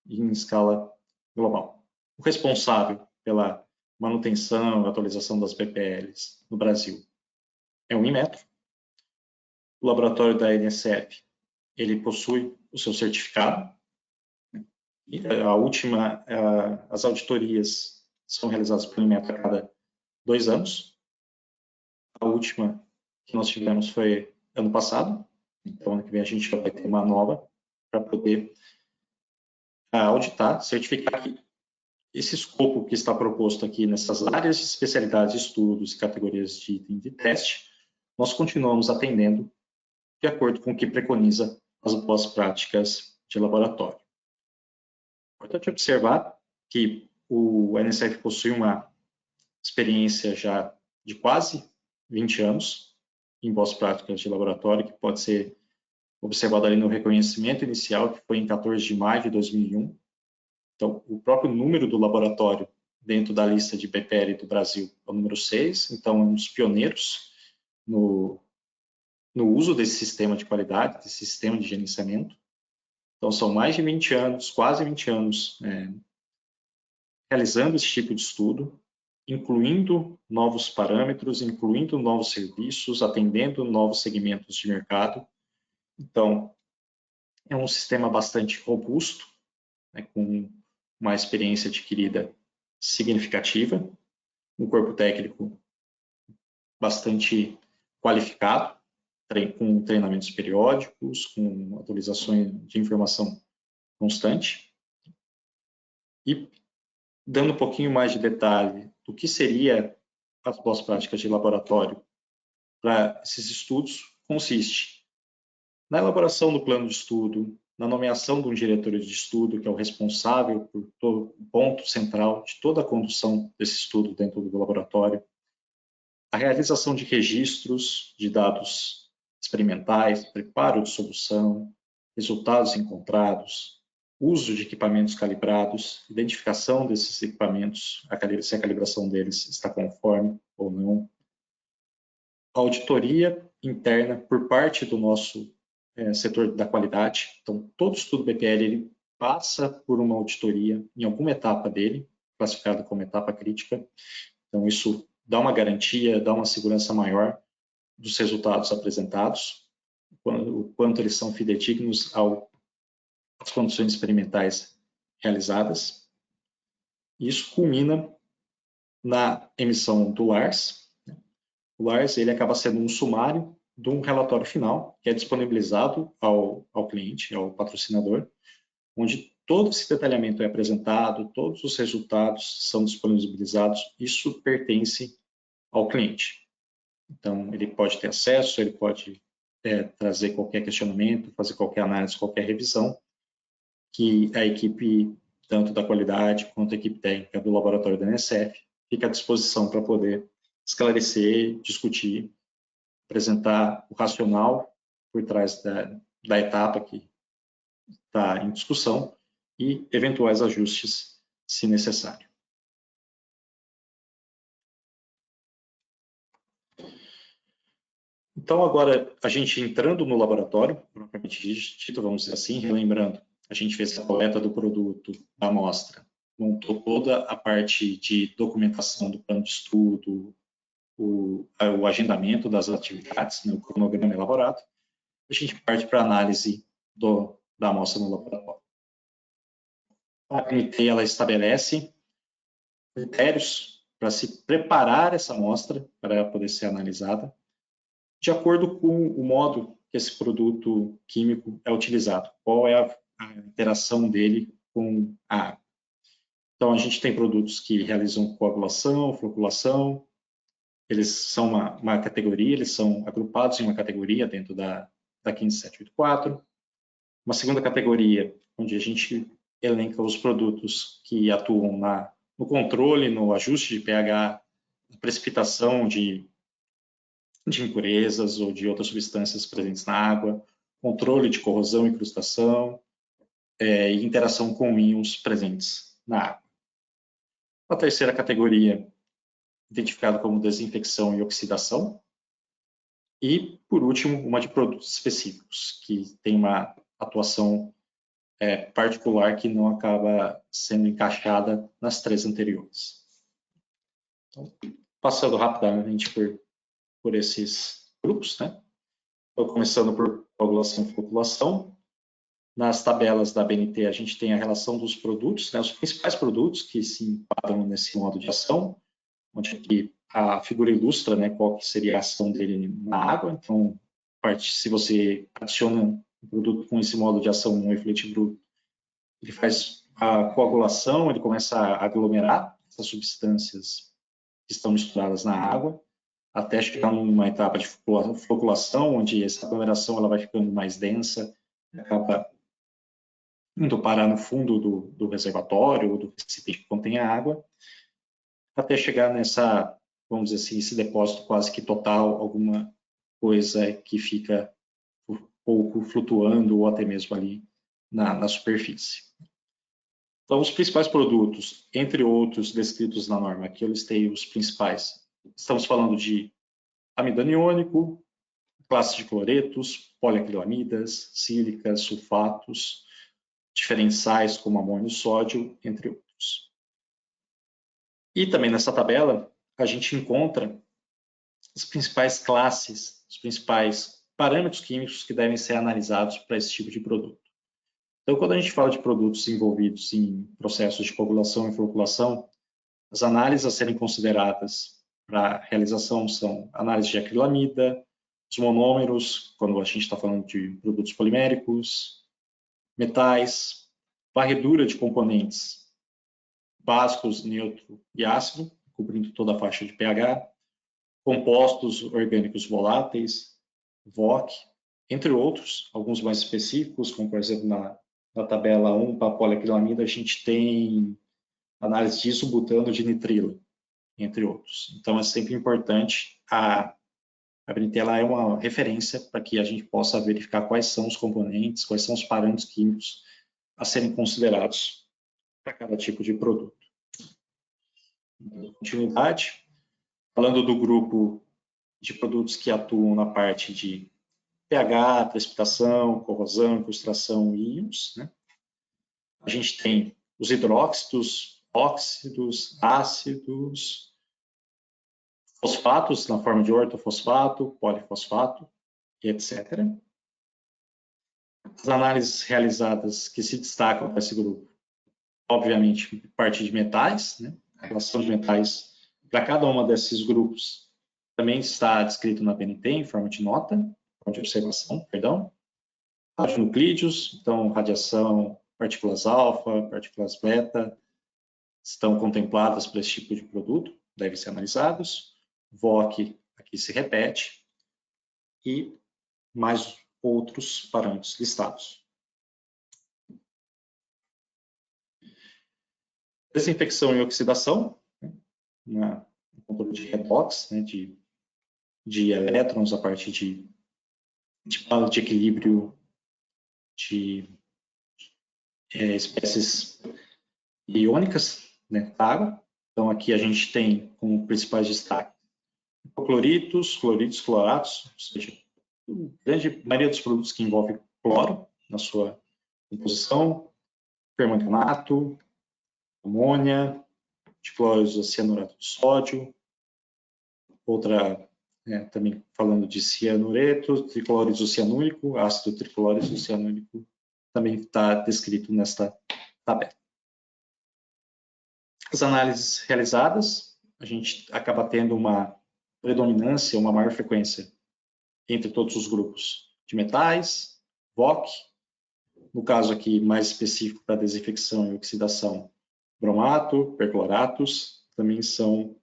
em escala global. o responsável pela manutenção e atualização das BPLs no Brasil é o Inmetro. O laboratório da NSF, ele possui o seu certificado. E as auditorias são realizadas pelo Inmetro a cada 2 anos. A última que nós tivemos foi ano passado. Então, ano que vem a gente já vai ter uma nova para poder auditar, certificar que esse escopo que está proposto aqui nessas áreas de especialidade, estudos e categorias de item de teste, nós continuamos atendendo de acordo com o que preconiza as boas práticas de laboratório. Importante observar que o NSF possui uma experiência já de quase 20 anos em boas práticas de laboratório, que pode ser observado ali no reconhecimento inicial, que foi em 14 de maio de 2001. Então, o próprio número do laboratório dentro da lista de BPL do Brasil é o número 6, então é um dos pioneiros no uso desse sistema de qualidade, desse sistema de gerenciamento. Então, são mais de 20 anos, quase 20 anos, realizando esse tipo de estudo, incluindo novos parâmetros, incluindo novos serviços, atendendo novos segmentos de mercado. Então, é um sistema bastante robusto, né, com uma experiência adquirida significativa, um corpo técnico bastante qualificado, com treinamentos periódicos, com atualizações de informação constante. E dando um pouquinho mais de detalhe do que seria as boas práticas de laboratório para esses estudos, consiste na elaboração do plano de estudo, na nomeação de um diretor de estudo, que é o responsável por todo o ponto central de toda a condução desse estudo dentro do laboratório, a realização de registros de dados experimentais, preparo de solução, resultados encontrados, uso de equipamentos calibrados, identificação desses equipamentos, se a calibração deles está conforme ou não, auditoria interna por parte do nosso setor da qualidade. Então, todo estudo BPL ele passa por uma auditoria em alguma etapa dele, classificada como etapa crítica. Então, isso dá uma garantia, dá uma segurança maior dos resultados apresentados, o quanto eles são fidedignos às condições experimentais realizadas. Isso culmina na emissão do LARS. O LARS ele acaba sendo um sumário de um relatório final que é disponibilizado ao cliente, ao patrocinador, onde todo esse detalhamento é apresentado, todos os resultados são disponibilizados, isso pertence ao cliente. Então, ele pode ter acesso, ele pode trazer qualquer questionamento, fazer qualquer análise, qualquer revisão, que a equipe, tanto da qualidade quanto a equipe técnica do laboratório da NSF, fica à disposição para poder esclarecer, discutir, apresentar o racional por trás da etapa que está em discussão e eventuais ajustes, se necessário. Então, agora, a gente entrando no laboratório, propriamente dito, vamos dizer assim, relembrando, a gente fez a coleta do produto, da amostra, montou toda a parte de documentação do plano de estudo, o agendamento das atividades, né, o cronograma elaborado, a gente parte para a análise da amostra no laboratório. A ANT, ela estabelece critérios para se preparar essa amostra para poder ser analisada, de acordo com o modo que esse produto químico é utilizado, qual é a interação dele com a água. Então, a gente tem produtos que realizam coagulação, floculação, eles são uma categoria, eles são agrupados em uma categoria dentro da 15784. Uma segunda categoria, onde a gente elenca os produtos que atuam no controle, no ajuste de pH, na precipitação de impurezas ou de outras substâncias presentes na água, controle de corrosão e incrustação, e interação com íons presentes na água. A terceira categoria, identificada como desinfecção e oxidação. E, por último, uma de produtos específicos, que tem uma atuação particular que não acaba sendo encaixada nas 3 anteriores. Então, passando rapidamente por esses grupos, né? Então, começando por coagulação e floculação. Nas tabelas da BNT, a gente tem a relação dos produtos, né? Os principais produtos que se enquadram nesse modo de ação, onde aqui a figura ilustra, né, qual que seria a ação dele na água. Então, se você adiciona um produto com esse modo de ação no efluente bruto, ele faz a coagulação, ele começa a aglomerar essas substâncias que estão misturadas na água, até chegar numa etapa de floculação, onde essa aglomeração ela vai ficando mais densa, acaba indo parar no fundo do reservatório ou do recipiente que contém a água, até chegar nessa, vamos dizer assim, esse depósito quase que total, alguma coisa que fica um pouco flutuando ou até mesmo ali na superfície. Então, os principais produtos, entre outros descritos na norma, aqui eu listei os principais. Estamos falando de amido iônico, classe de cloretos, poliacrilamidas, sílicas, sulfatos, diferenciais como amônio e sódio, entre outros. E também nessa tabela, a gente encontra as principais classes, os principais parâmetros químicos que devem ser analisados para esse tipo de produto. Então, quando a gente fala de produtos envolvidos em processos de coagulação e floculação, as análises a serem consideradas para a realização são análise de acrilamida, os monômeros, quando a gente está falando de produtos poliméricos, metais, varredura de componentes básicos, neutro e ácido, cobrindo toda a faixa de pH, compostos orgânicos voláteis, VOC, entre outros, alguns mais específicos, como por exemplo na tabela 1 para a poliacrilamida, a gente tem análise de isobutano de nitrilo, entre outros. Então é sempre importante, a BNT ela é uma referência para que a gente possa verificar quais são os componentes, quais são os parâmetros químicos a serem considerados para cada tipo de produto. Continuidade, falando do grupo de produtos que atuam na parte de pH, precipitação, corrosão, incrustação e íons, né? A gente tem os hidróxidos, óxidos, ácidos, fosfatos na forma de ortofosfato, polifosfato, etc. As análises realizadas que se destacam para esse grupo, obviamente, parte de metais, né? A relação de metais para cada uma desses grupos também está descrito na BNT em forma de nota, de observação, perdão. Radionuclídeos, então radiação, partículas alfa, partículas beta, estão contempladas para esse tipo de produto, devem ser analisados. VOC aqui se repete e mais outros parâmetros listados. Desinfecção e oxidação, né, no controle de redox, né, de elétrons a partir de equilíbrio de espécies iônicas, né, da água. Então aqui a gente tem como principais destaques hipocloritos, cloritos, cloratos, ou seja, a grande maioria dos produtos que envolvem cloro na sua composição, permanganato, amônia, diclórido cianurato de sódio, outra também falando de cianureto, triclórido cianúrico, ácido triclórido cianúrico, também está descrito nesta tabela. As análises realizadas, a gente acaba tendo uma predominância, uma maior frequência entre todos os grupos de metais, VOC, no caso aqui mais específico para desinfecção e oxidação, bromato, percloratos, também são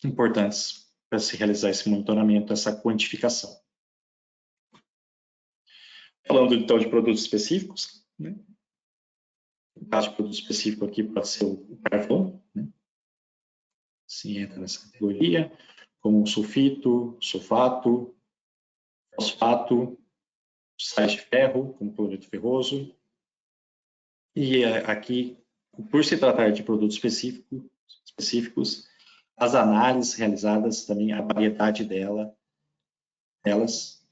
importantes para se realizar esse monitoramento, essa quantificação. Falando então de produtos específicos, né? No caso de produto específico aqui pode ser o carvão, né? Se entra nessa categoria, como o sulfito, sulfato, fosfato, sais de ferro, como cloreto ferroso. E aqui, por se tratar de produtos específicos, as análises realizadas também, a variedade delas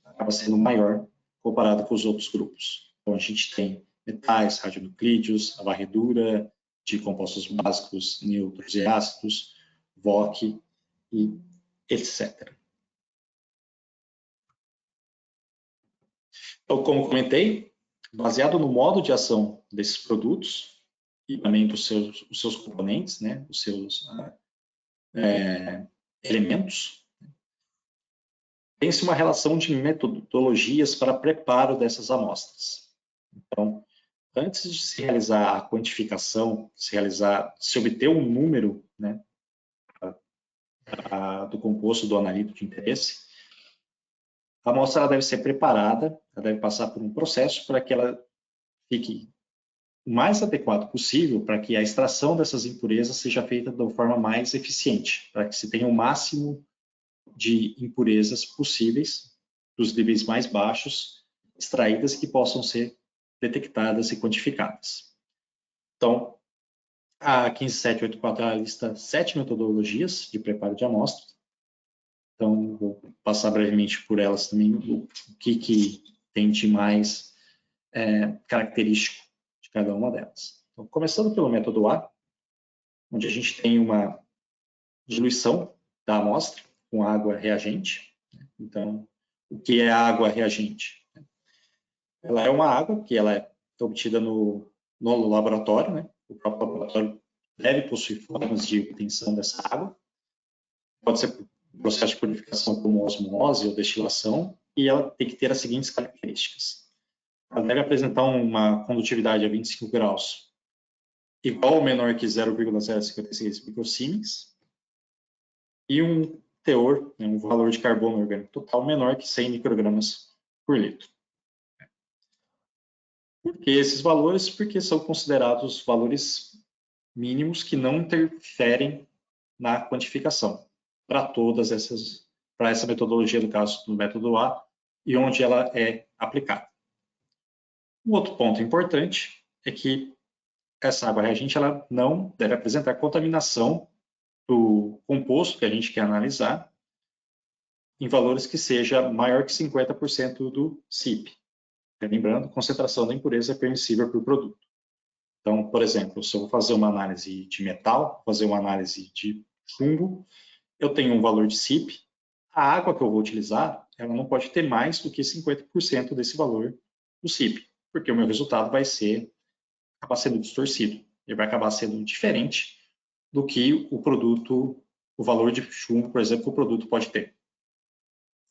acaba sendo maior comparado com os outros grupos. Então, a gente tem metais, radionuclídeos, a varredura de compostos básicos, neutros e ácidos, VOC e etc. Então, como comentei, baseado no modo de ação desses produtos e também dos seus componentes, né, os seus elementos, tem-se uma relação de metodologias para preparo dessas amostras. Então, antes de se realizar a quantificação, se obter um número, né, do composto do analito de interesse, a amostra ela deve ser preparada, ela deve passar por um processo para que ela fique o mais adequado possível para que a extração dessas impurezas seja feita da forma mais eficiente, para que se tenha o máximo de impurezas possíveis, dos níveis mais baixos, extraídas que possam ser detectadas e quantificadas. Então, a 15784 ela lista 7 metodologias de preparo de amostras. Então, vou passar brevemente por elas também, o que tem de mais característico de cada uma delas. Então, começando pelo método A, onde a gente tem uma diluição da amostra com água reagente. Então, o que é água reagente? Ela é uma água que ela é obtida no laboratório, né? O próprio laboratório deve possuir formas de obtenção dessa água. Pode ser por processo de purificação como osmose ou destilação, e ela tem que ter as seguintes características. Ela deve apresentar uma condutividade a 25 graus igual ou menor que 0,056 microsiemens e um teor, né, um valor de carbono orgânico total menor que 100 microgramas por litro. Por que esses valores? Porque são considerados valores mínimos que não interferem na quantificação para essa metodologia, no caso do método A, e onde ela é aplicada. Um outro ponto importante é que essa água reagente ela não deve apresentar contaminação do composto que a gente quer analisar em valores que seja maior que 50% do CIP. Lembrando, concentração da impureza é permissível para o produto. Então, por exemplo, se eu vou fazer uma análise de metal, fazer uma análise de chumbo, eu tenho um valor de CIP, a água que eu vou utilizar, ela não pode ter mais do que 50% desse valor do CIP, porque o meu resultado vai acabar sendo distorcido. Ele vai acabar sendo diferente do que o valor de chumbo, por exemplo, que o produto pode ter.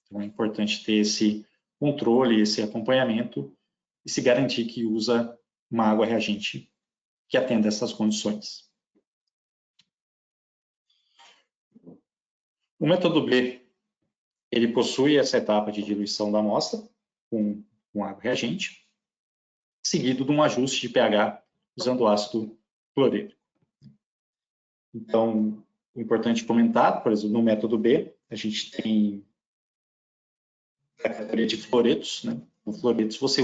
Então é importante ter esse controle, esse acompanhamento e se garantir que usa uma água reagente que atenda essas condições. O método B, ele possui essa etapa de diluição da amostra com água reagente, seguido de um ajuste de pH usando ácido clorídrico. Então, é importante comentar, por exemplo, no método B, a gente tem a categoria de fluoretos, né? No fluoretos você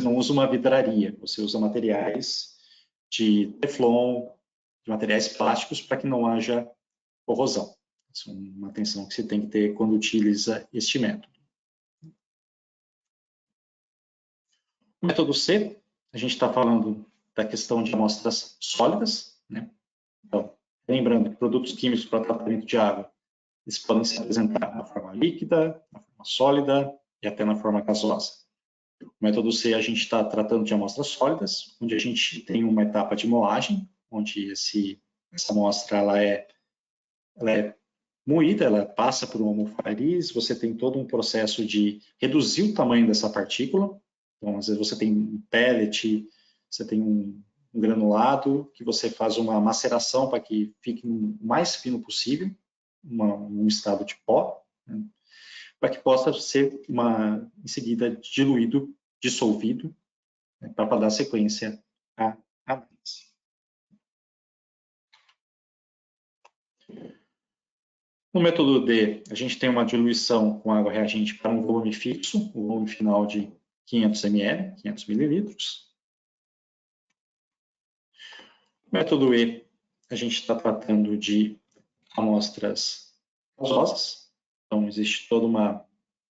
não usa uma vidraria, você usa materiais de teflon, de materiais plásticos para que não haja corrosão. Isso é uma atenção que você tem que ter quando utiliza este método. No método C, a gente está falando da questão de amostras sólidas, né? Então, lembrando que produtos químicos para tratamento de água, eles podem se apresentar na forma líquida, na forma sólida e até na forma gasosa. No método C, a gente está tratando de amostras sólidas, onde a gente tem uma etapa de moagem, onde essa amostra ela é moída, ela passa por uma almofariz, você tem todo um processo de reduzir o tamanho dessa partícula. Então, às vezes você tem um pellet, você tem um granulado, que você faz uma maceração para que fique o mais fino possível, um estado de pó, né, para que possa ser em seguida diluído, dissolvido, né, para dar sequência à análise. No método D, a gente tem uma diluição com água reagente para um volume fixo, o volume final de 500 ml, 500 mililitros. No método E, a gente está tratando de amostras gasosas. Então, existe todo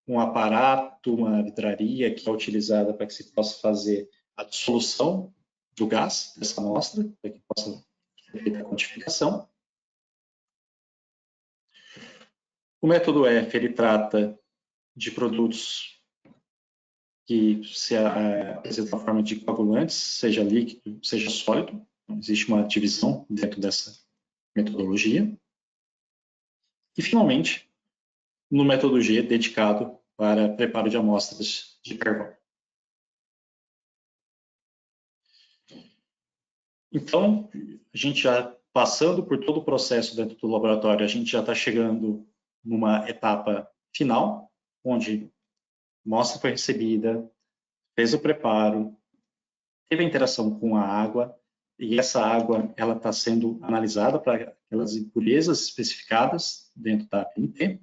um aparato, uma vidraria que é utilizada para que se possa fazer a dissolução do gás dessa amostra, para que possa ser feita a quantificação. O método F, ele trata de produtos que se apresentam na forma de coagulantes, seja líquido, seja sólido. Existe uma divisão dentro dessa metodologia. E, finalmente, no método G, dedicado para preparo de amostras de carvão. Então, a gente já passando por todo o processo dentro do laboratório, a gente já está chegando numa etapa final, onde a amostra foi recebida, fez o preparo, teve a interação com a água, e essa água ela está sendo analisada para aquelas impurezas especificadas dentro da ABNT.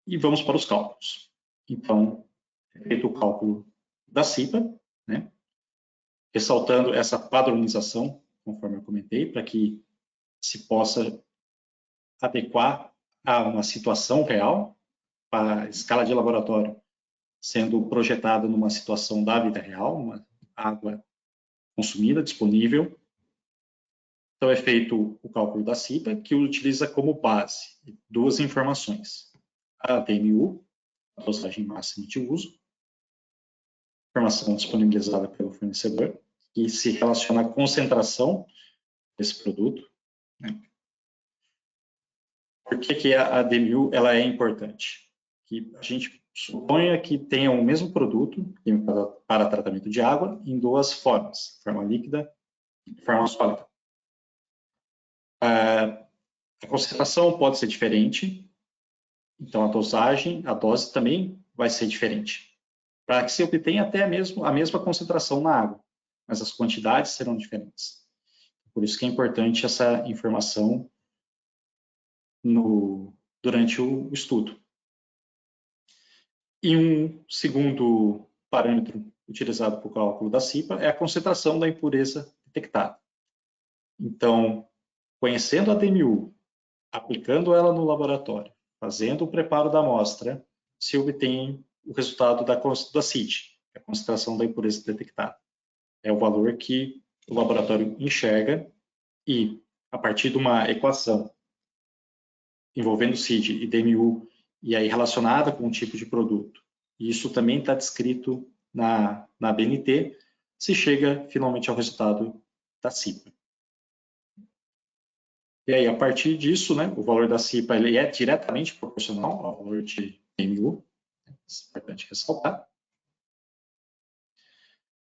E vamos para os cálculos. Então, é feito o cálculo da CIPA, né? Ressaltando essa padronização, conforme eu comentei, para que se possa adequar a uma situação real, para a escala de laboratório sendo projetada numa situação da vida real, uma água consumida, disponível. Então, é feito o cálculo da CIPA, que utiliza como base duas informações. A DMU, a dosagem máxima de uso, informação disponibilizada pelo fornecedor, que se relaciona à concentração desse produto. Né? Por que a DMU ela é importante? Que a gente suponha que tenha o mesmo produto para tratamento de água em duas formas, forma líquida e forma sólida. A concentração pode ser diferente, então a dosagem, a dose também vai ser diferente, para que se obtenha até a mesma concentração na água, mas as quantidades serão diferentes. Por isso que é importante essa informação durante o estudo. E um segundo parâmetro utilizado para o cálculo da CIPA é a concentração da impureza detectada. Então, conhecendo a DMU, aplicando ela no laboratório, fazendo o preparo da amostra, se obtém o resultado da CID, a concentração da impureza detectada. É o valor que o laboratório enxerga e, a partir de uma equação envolvendo CID e DMU, e aí relacionada com o tipo de produto, e isso também está descrito na BNT, se chega finalmente ao resultado da CIPA. E aí, a partir disso, né, o valor da CIPA ele é diretamente proporcional ao valor de DMU, isso é importante ressaltar.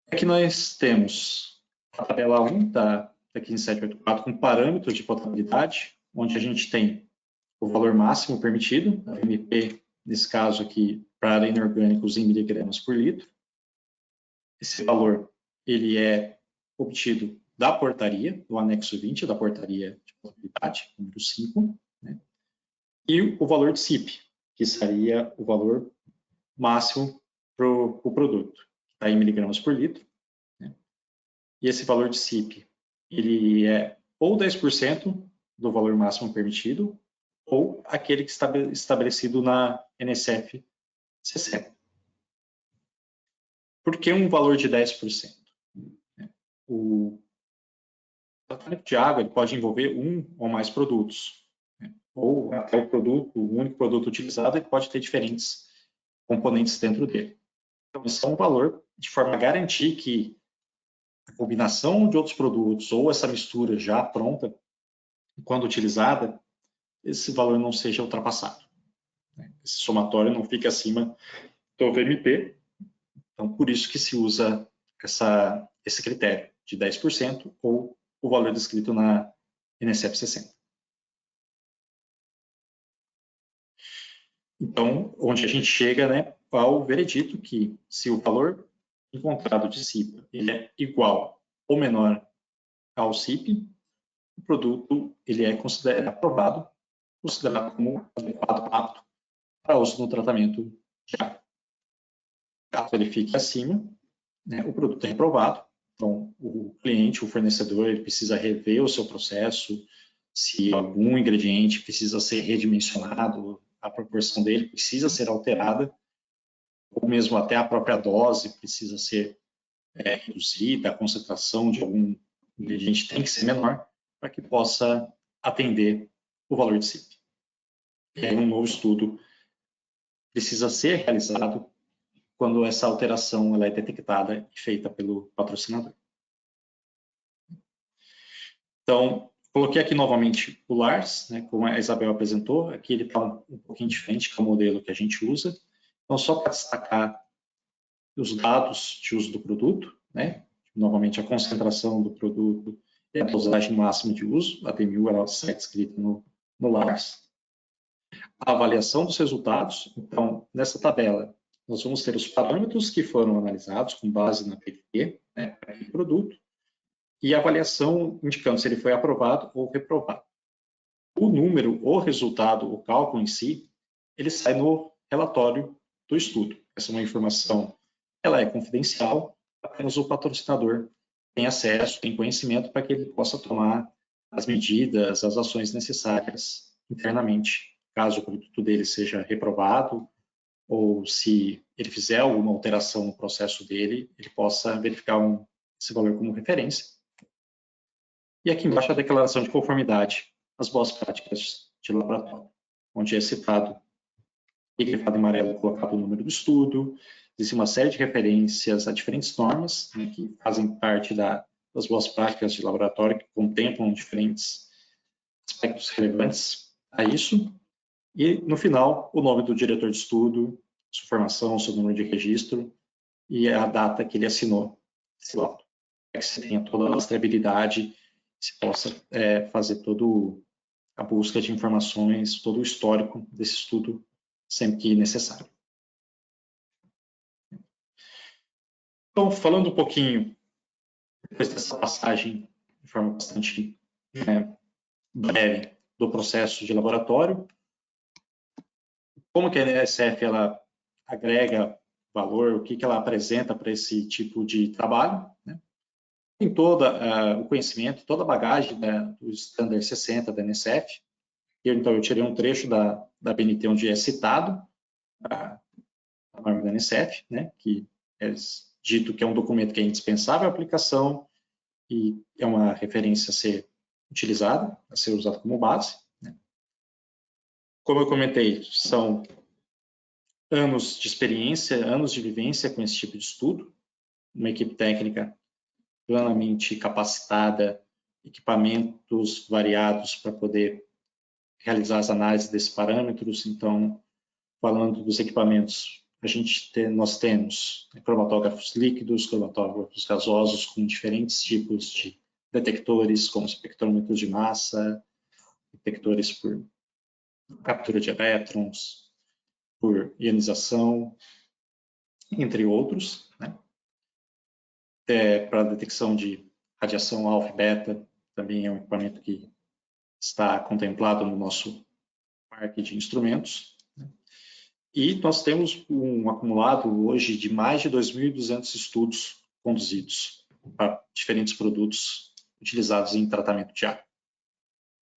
Aqui nós temos a tabela 1 da 15784 com parâmetros de potabilidade, onde a gente tem o valor máximo permitido, a MP, nesse caso aqui, para inorgânicos em miligramas por litro. Esse valor ele é obtido da portaria, do anexo 20 da portaria de potabilidade, número 5, né? E o valor de CIP, que seria o valor máximo para o produto, que está em miligramas por litro. Né? E esse valor de CIP, ele é ou 10% do valor máximo permitido, ou aquele que está estabelecido na NSF 60. Por que um valor de 10%? O tratamento de água ele pode envolver um ou mais produtos, né? Ou até o único produto utilizado ele pode ter diferentes componentes dentro dele. Então, esse é um valor de forma a garantir que a combinação de outros produtos ou essa mistura já pronta, quando utilizada, esse valor não seja ultrapassado. Esse somatório não fica acima do VMP. Então, por isso que se usa esse critério de 10% ou o valor descrito na NSF 60. Então, onde a gente chega, né, ao veredito que se o valor encontrado de CIPA ele é igual ou menor ao CIP, o produto ele é considerado como adequado, apto para uso no tratamento de água. Caso ele fique acima, né, o produto é reprovado. Então, o cliente, o fornecedor, ele precisa rever o seu processo, se algum ingrediente precisa ser redimensionado, a proporção dele precisa ser alterada, ou mesmo até a própria dose precisa ser reduzida, a concentração de algum ingrediente tem que ser menor para que possa atender o valor de CIP. E aí um novo estudo precisa ser realizado quando essa alteração ela é detectada e feita pelo patrocinador. Então, coloquei aqui novamente o LARS, né, como a Isabel apresentou. Aqui ele está um pouquinho diferente, que é o modelo que a gente usa. Então, só para destacar os dados de uso do produto, né, novamente a concentração do produto e a dosagem máxima de uso, a D1000 ela sai escrita no LARS. A avaliação dos resultados, então, nessa tabela, nós vamos ter os parâmetros que foram analisados com base na PDE, né, para aquele produto, e a avaliação indicando se ele foi aprovado ou reprovado. O número, o resultado, o cálculo em si, ele sai no relatório do estudo. Essa é uma informação, ela é confidencial, apenas o patrocinador tem acesso, tem conhecimento para que ele possa tomar as medidas, as ações necessárias internamente, caso o produto dele seja reprovado ou se ele fizer alguma alteração no processo dele, ele possa verificar esse valor como referência. E aqui embaixo a declaração de conformidade às boas práticas de laboratório, onde é citado e grifado em amarelo colocado o número do estudo, existe uma série de referências a diferentes normas, né, que fazem parte das boas práticas de laboratório, que contemplam diferentes aspectos relevantes a isso. E, no final, o nome do diretor de estudo, sua formação, seu número de registro e a data que ele assinou esse laudo, para que você tenha toda a rastreabilidade, se possa fazer toda a busca de informações, todo o histórico desse estudo, sempre que necessário. Então, falando um pouquinho, depois dessa passagem, de forma bastante breve, do processo de laboratório, como que a NSF ela agrega valor, o que ela apresenta para esse tipo de trabalho, né? Tem todo o conhecimento, toda a bagagem do Standard 60 da NSF. Então, eu tirei um trecho da BNT onde é citado a norma da NSF, né, que é dito que é um documento que é indispensável à aplicação e é uma referência a ser utilizada, a ser usada como base, né. Como eu comentei, são anos de experiência, anos de vivência com esse tipo de estudo, uma equipe técnica plenamente capacitada, equipamentos variados para poder realizar as análises desses parâmetros. Então, falando dos equipamentos, nós temos cromatógrafos líquidos, cromatógrafos gasosos com diferentes tipos de detectores, como espectrômetros de massa, detectores por captura de elétrons, por ionização, entre outros, né? Para detecção de radiação alfa e beta, também é um equipamento que está contemplado no nosso parque de instrumentos. E nós temos um acumulado hoje de mais de 2.200 estudos conduzidos para diferentes produtos utilizados em tratamento de água.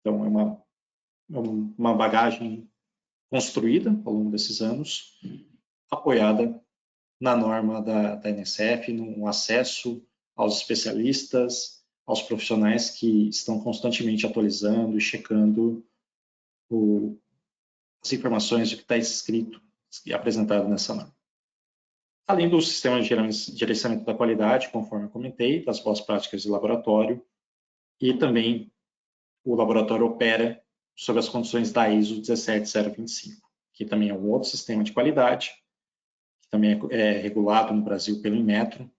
Então, é uma bagagem construída ao longo desses anos, apoiada na norma da NSF, no acesso aos especialistas, aos profissionais que estão constantemente atualizando e checando as informações do que está escrito e apresentado nessa norma. Além do sistema de gerenciamento da qualidade, conforme eu comentei, das boas práticas de laboratório, e também o laboratório opera sob as condições da ISO 17025, que também é um outro sistema de qualidade, que também é regulado no Brasil pelo Inmetro,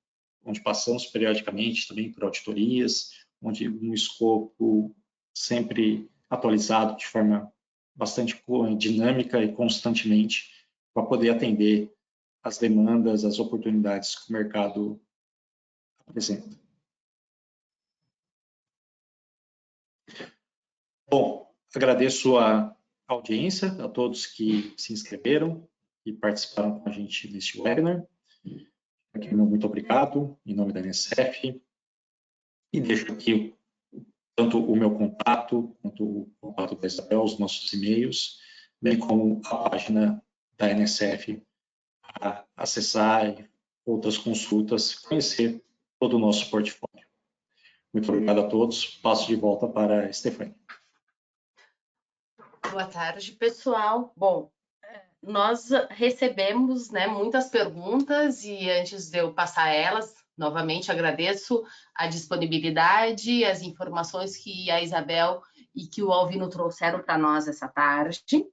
onde passamos periodicamente também por auditorias, onde um escopo sempre atualizado de forma bastante dinâmica e constantemente para poder atender as demandas, as oportunidades que o mercado apresenta. Bom, agradeço a audiência, a todos que se inscreveram e participaram com a gente neste webinar. Aqui, muito obrigado, em nome da NSF, e deixo aqui tanto o meu contato, quanto o contato da Isabel, os nossos e-mails, bem como a página da NSF para acessar e outras consultas, conhecer todo o nosso portfólio. Muito obrigado a todos. Passo de volta para a Stefania. Boa tarde, pessoal. Bom, nós recebemos, né, muitas perguntas e antes de eu passar elas, novamente agradeço a disponibilidade, as informações que a Isabel e que o Alvino trouxeram para nós essa tarde,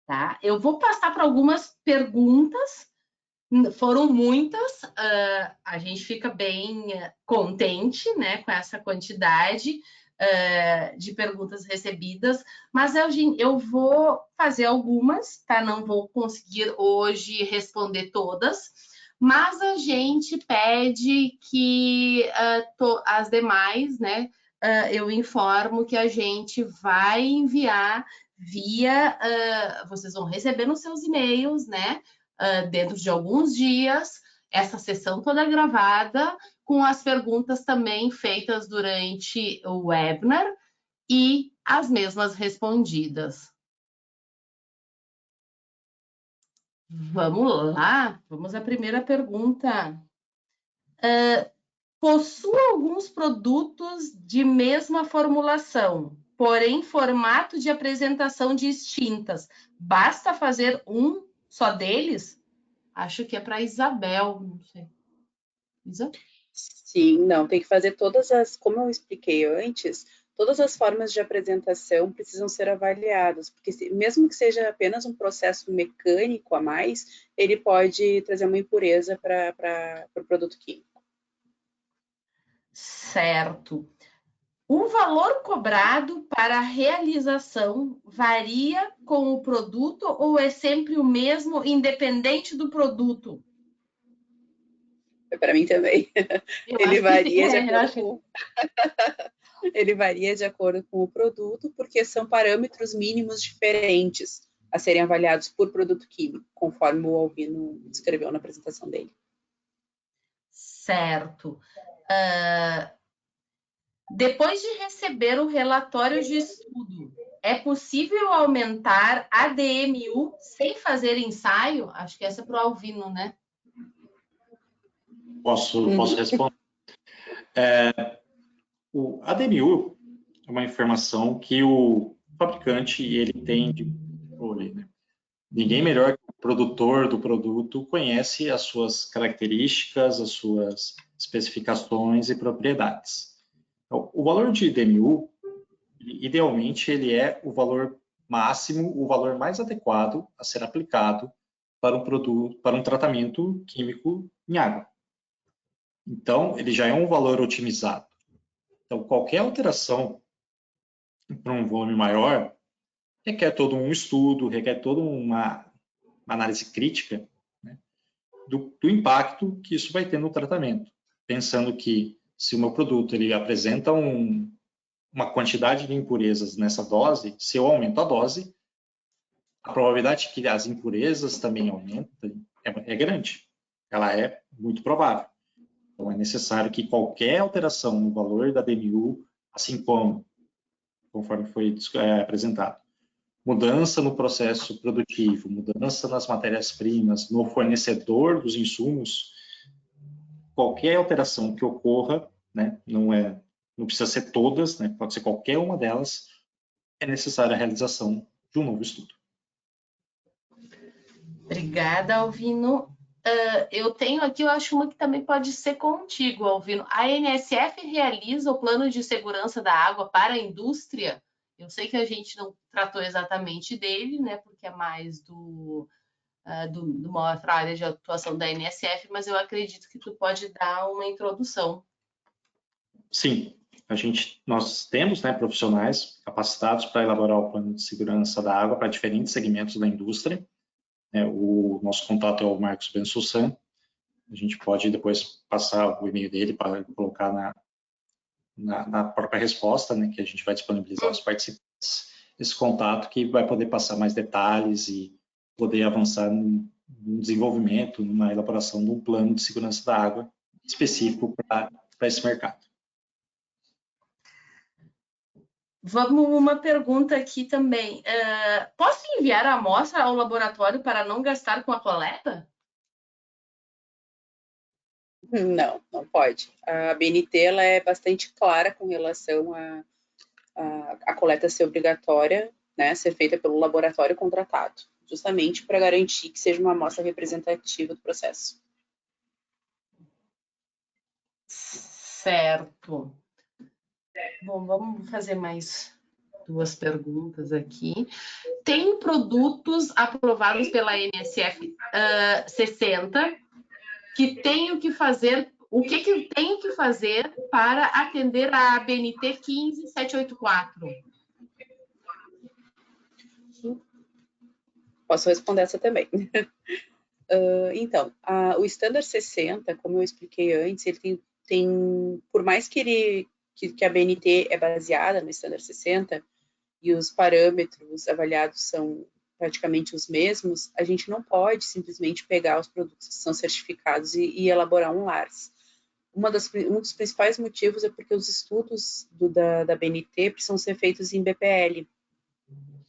tá? Eu vou passar para algumas perguntas, foram muitas, a gente fica bem contente, né, com essa quantidade de perguntas recebidas, mas eu vou fazer algumas, tá? Não vou conseguir hoje responder todas, mas a gente pede que as demais, né, eu informo que a gente vai enviar via, vocês vão receber nos seus e-mails, né, dentro de alguns dias, essa sessão toda gravada, com as perguntas também feitas durante o webinar e as mesmas respondidas. Vamos lá, vamos à primeira pergunta. Possuo alguns produtos de mesma formulação, porém formato de apresentação distintas. Basta fazer um só deles? Acho que é para Isabel, não sei. Isa? Sim, não, tem que fazer todas as, como eu expliquei antes, todas as formas de apresentação precisam ser avaliadas, porque mesmo que seja apenas um processo mecânico a mais, ele pode trazer uma impureza para o produto químico. Certo. O valor cobrado para a realização varia com o produto ou é sempre o mesmo, independente do produto? Para mim também. Ele varia de acordo com... Ele varia de acordo com o produto, porque são parâmetros mínimos diferentes a serem avaliados por produto químico, conforme o Alvino descreveu na apresentação dele. Certo. Depois de receber o relatório de estudo, é possível aumentar a DMU sem fazer ensaio? Acho que essa é para o Alvino, né? Posso responder? O ADMU é uma informação que o fabricante ele tem de controle, né? Ninguém melhor que o produtor do produto conhece as suas características, as suas especificações e propriedades. Então, o valor de DMU, idealmente, ele é o valor máximo, o valor mais adequado a ser aplicado para um produto, para um tratamento químico em água. Então, ele já é um valor otimizado. Então, qualquer alteração para um volume maior requer todo um estudo, requer toda uma análise crítica, né, do impacto que isso vai ter no tratamento. Pensando que se o meu produto ele apresenta uma quantidade de impurezas nessa dose, se eu aumento a dose, a probabilidade que as impurezas também aumentem é grande. Ela é muito provável. Então, é necessário que qualquer alteração no valor da DMU, assim como, conforme foi apresentado, mudança no processo produtivo, mudança nas matérias-primas, no fornecedor dos insumos, qualquer alteração que ocorra, né, não precisa ser todas, né, pode ser qualquer uma delas, é necessária a realização de um novo estudo. Obrigada, Alvino. Eu tenho aqui, eu acho uma que também pode ser contigo, Alvino. A ANSF realiza o plano de segurança da água para a indústria? Eu sei que a gente não tratou exatamente dele, né, porque é mais de uma outra área de atuação da ANSF, mas eu acredito que tu pode dar uma introdução. Sim, nós temos, né, profissionais capacitados para elaborar o plano de segurança da água para diferentes segmentos da indústria. O nosso contato é o Marcos Bensussan. A gente pode depois passar o e-mail dele para colocar na própria resposta, né, que a gente vai disponibilizar aos participantes, esse contato que vai poder passar mais detalhes e poder avançar no desenvolvimento, na elaboração de um plano de segurança da água específico para esse mercado. Vamos uma pergunta aqui também. Posso enviar a amostra ao laboratório para não gastar com a coleta? Não, não pode. A BNT ela é bastante clara com relação a coleta ser obrigatória, né, ser feita pelo laboratório contratado, justamente para garantir que seja uma amostra representativa do processo. Certo. Bom, vamos fazer mais 2 perguntas aqui. Tem produtos aprovados pela NSF 60 que tenho que fazer, o que eu tenho que fazer para atender a ABNT 15784? Posso responder essa também. Então, o Standard 60, como eu expliquei antes, ele tem por mais que a BNT é baseada no Standard 60 e os parâmetros avaliados são praticamente os mesmos, a gente não pode simplesmente pegar os produtos que são certificados e elaborar um LARS. Um dos principais motivos é porque os estudos da BNT precisam ser feitos em BPL,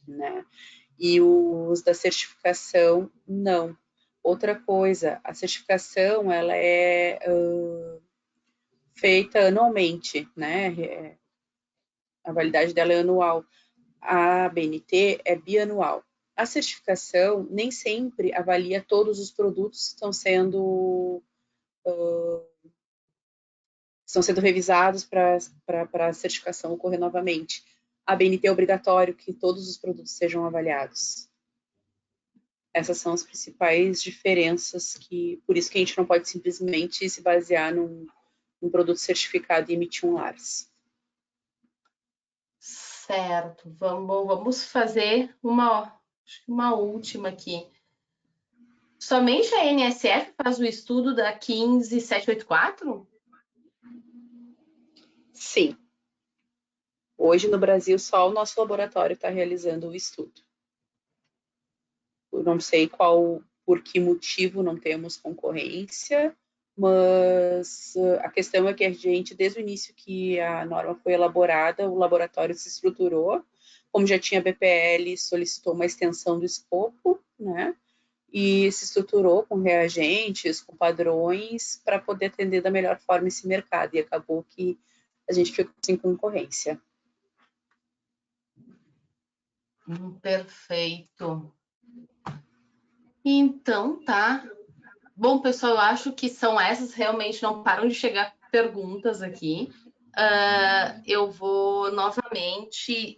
né? E os da certificação, não. Outra coisa, a certificação, ela é feita anualmente, né? A validade dela é anual. A BNT é bianual. A certificação nem sempre avalia todos os produtos que estão sendo revisados para a certificação ocorrer novamente. A BNT é obrigatório que todos os produtos sejam avaliados. Essas são as principais diferenças por isso que a gente não pode simplesmente se basear num produto certificado e emitir um LARS. Certo, vamos fazer uma última aqui. Somente a NSF faz o estudo da 15784? Sim. Hoje no Brasil só o nosso laboratório está realizando o estudo. Eu não sei por que motivo não temos concorrência, mas a questão é que a gente, desde o início que a norma foi elaborada, o laboratório se estruturou, como já tinha BPL, solicitou uma extensão do escopo, né? E se estruturou com reagentes, com padrões, para poder atender da melhor forma esse mercado. E acabou que a gente ficou sem concorrência. Perfeito. Então, tá. Bom, pessoal, eu acho que são essas, realmente não param de chegar perguntas aqui. Eu vou novamente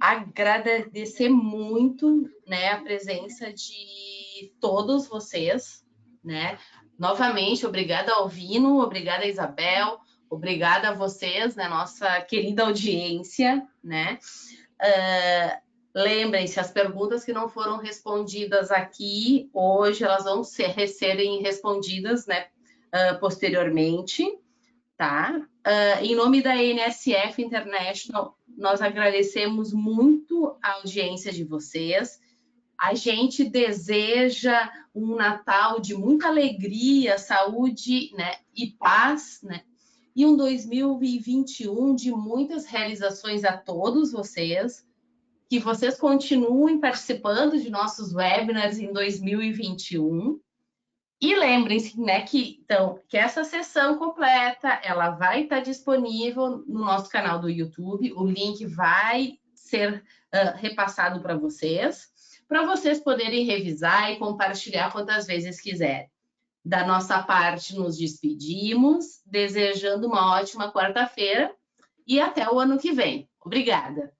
agradecer muito, né, a presença de todos vocês, né? Novamente, obrigada Alvino, obrigada Isabel, obrigada a vocês, né, nossa querida audiência, né? Lembrem-se, as perguntas que não foram respondidas aqui hoje, elas vão serem respondidas, né, posteriormente, tá? Em nome da NSF International, nós agradecemos muito a audiência de vocês. A gente deseja um Natal de muita alegria, saúde, né, e paz, né? E um 2021 de muitas realizações a todos vocês. Que vocês continuem participando de nossos webinars em 2021. E lembrem-se, né, que essa sessão completa, ela vai estar disponível no nosso canal do YouTube, o link vai ser repassado para vocês poderem revisar e compartilhar quantas vezes quiserem. Da nossa parte, nos despedimos, desejando uma ótima quarta-feira e até o ano que vem. Obrigada!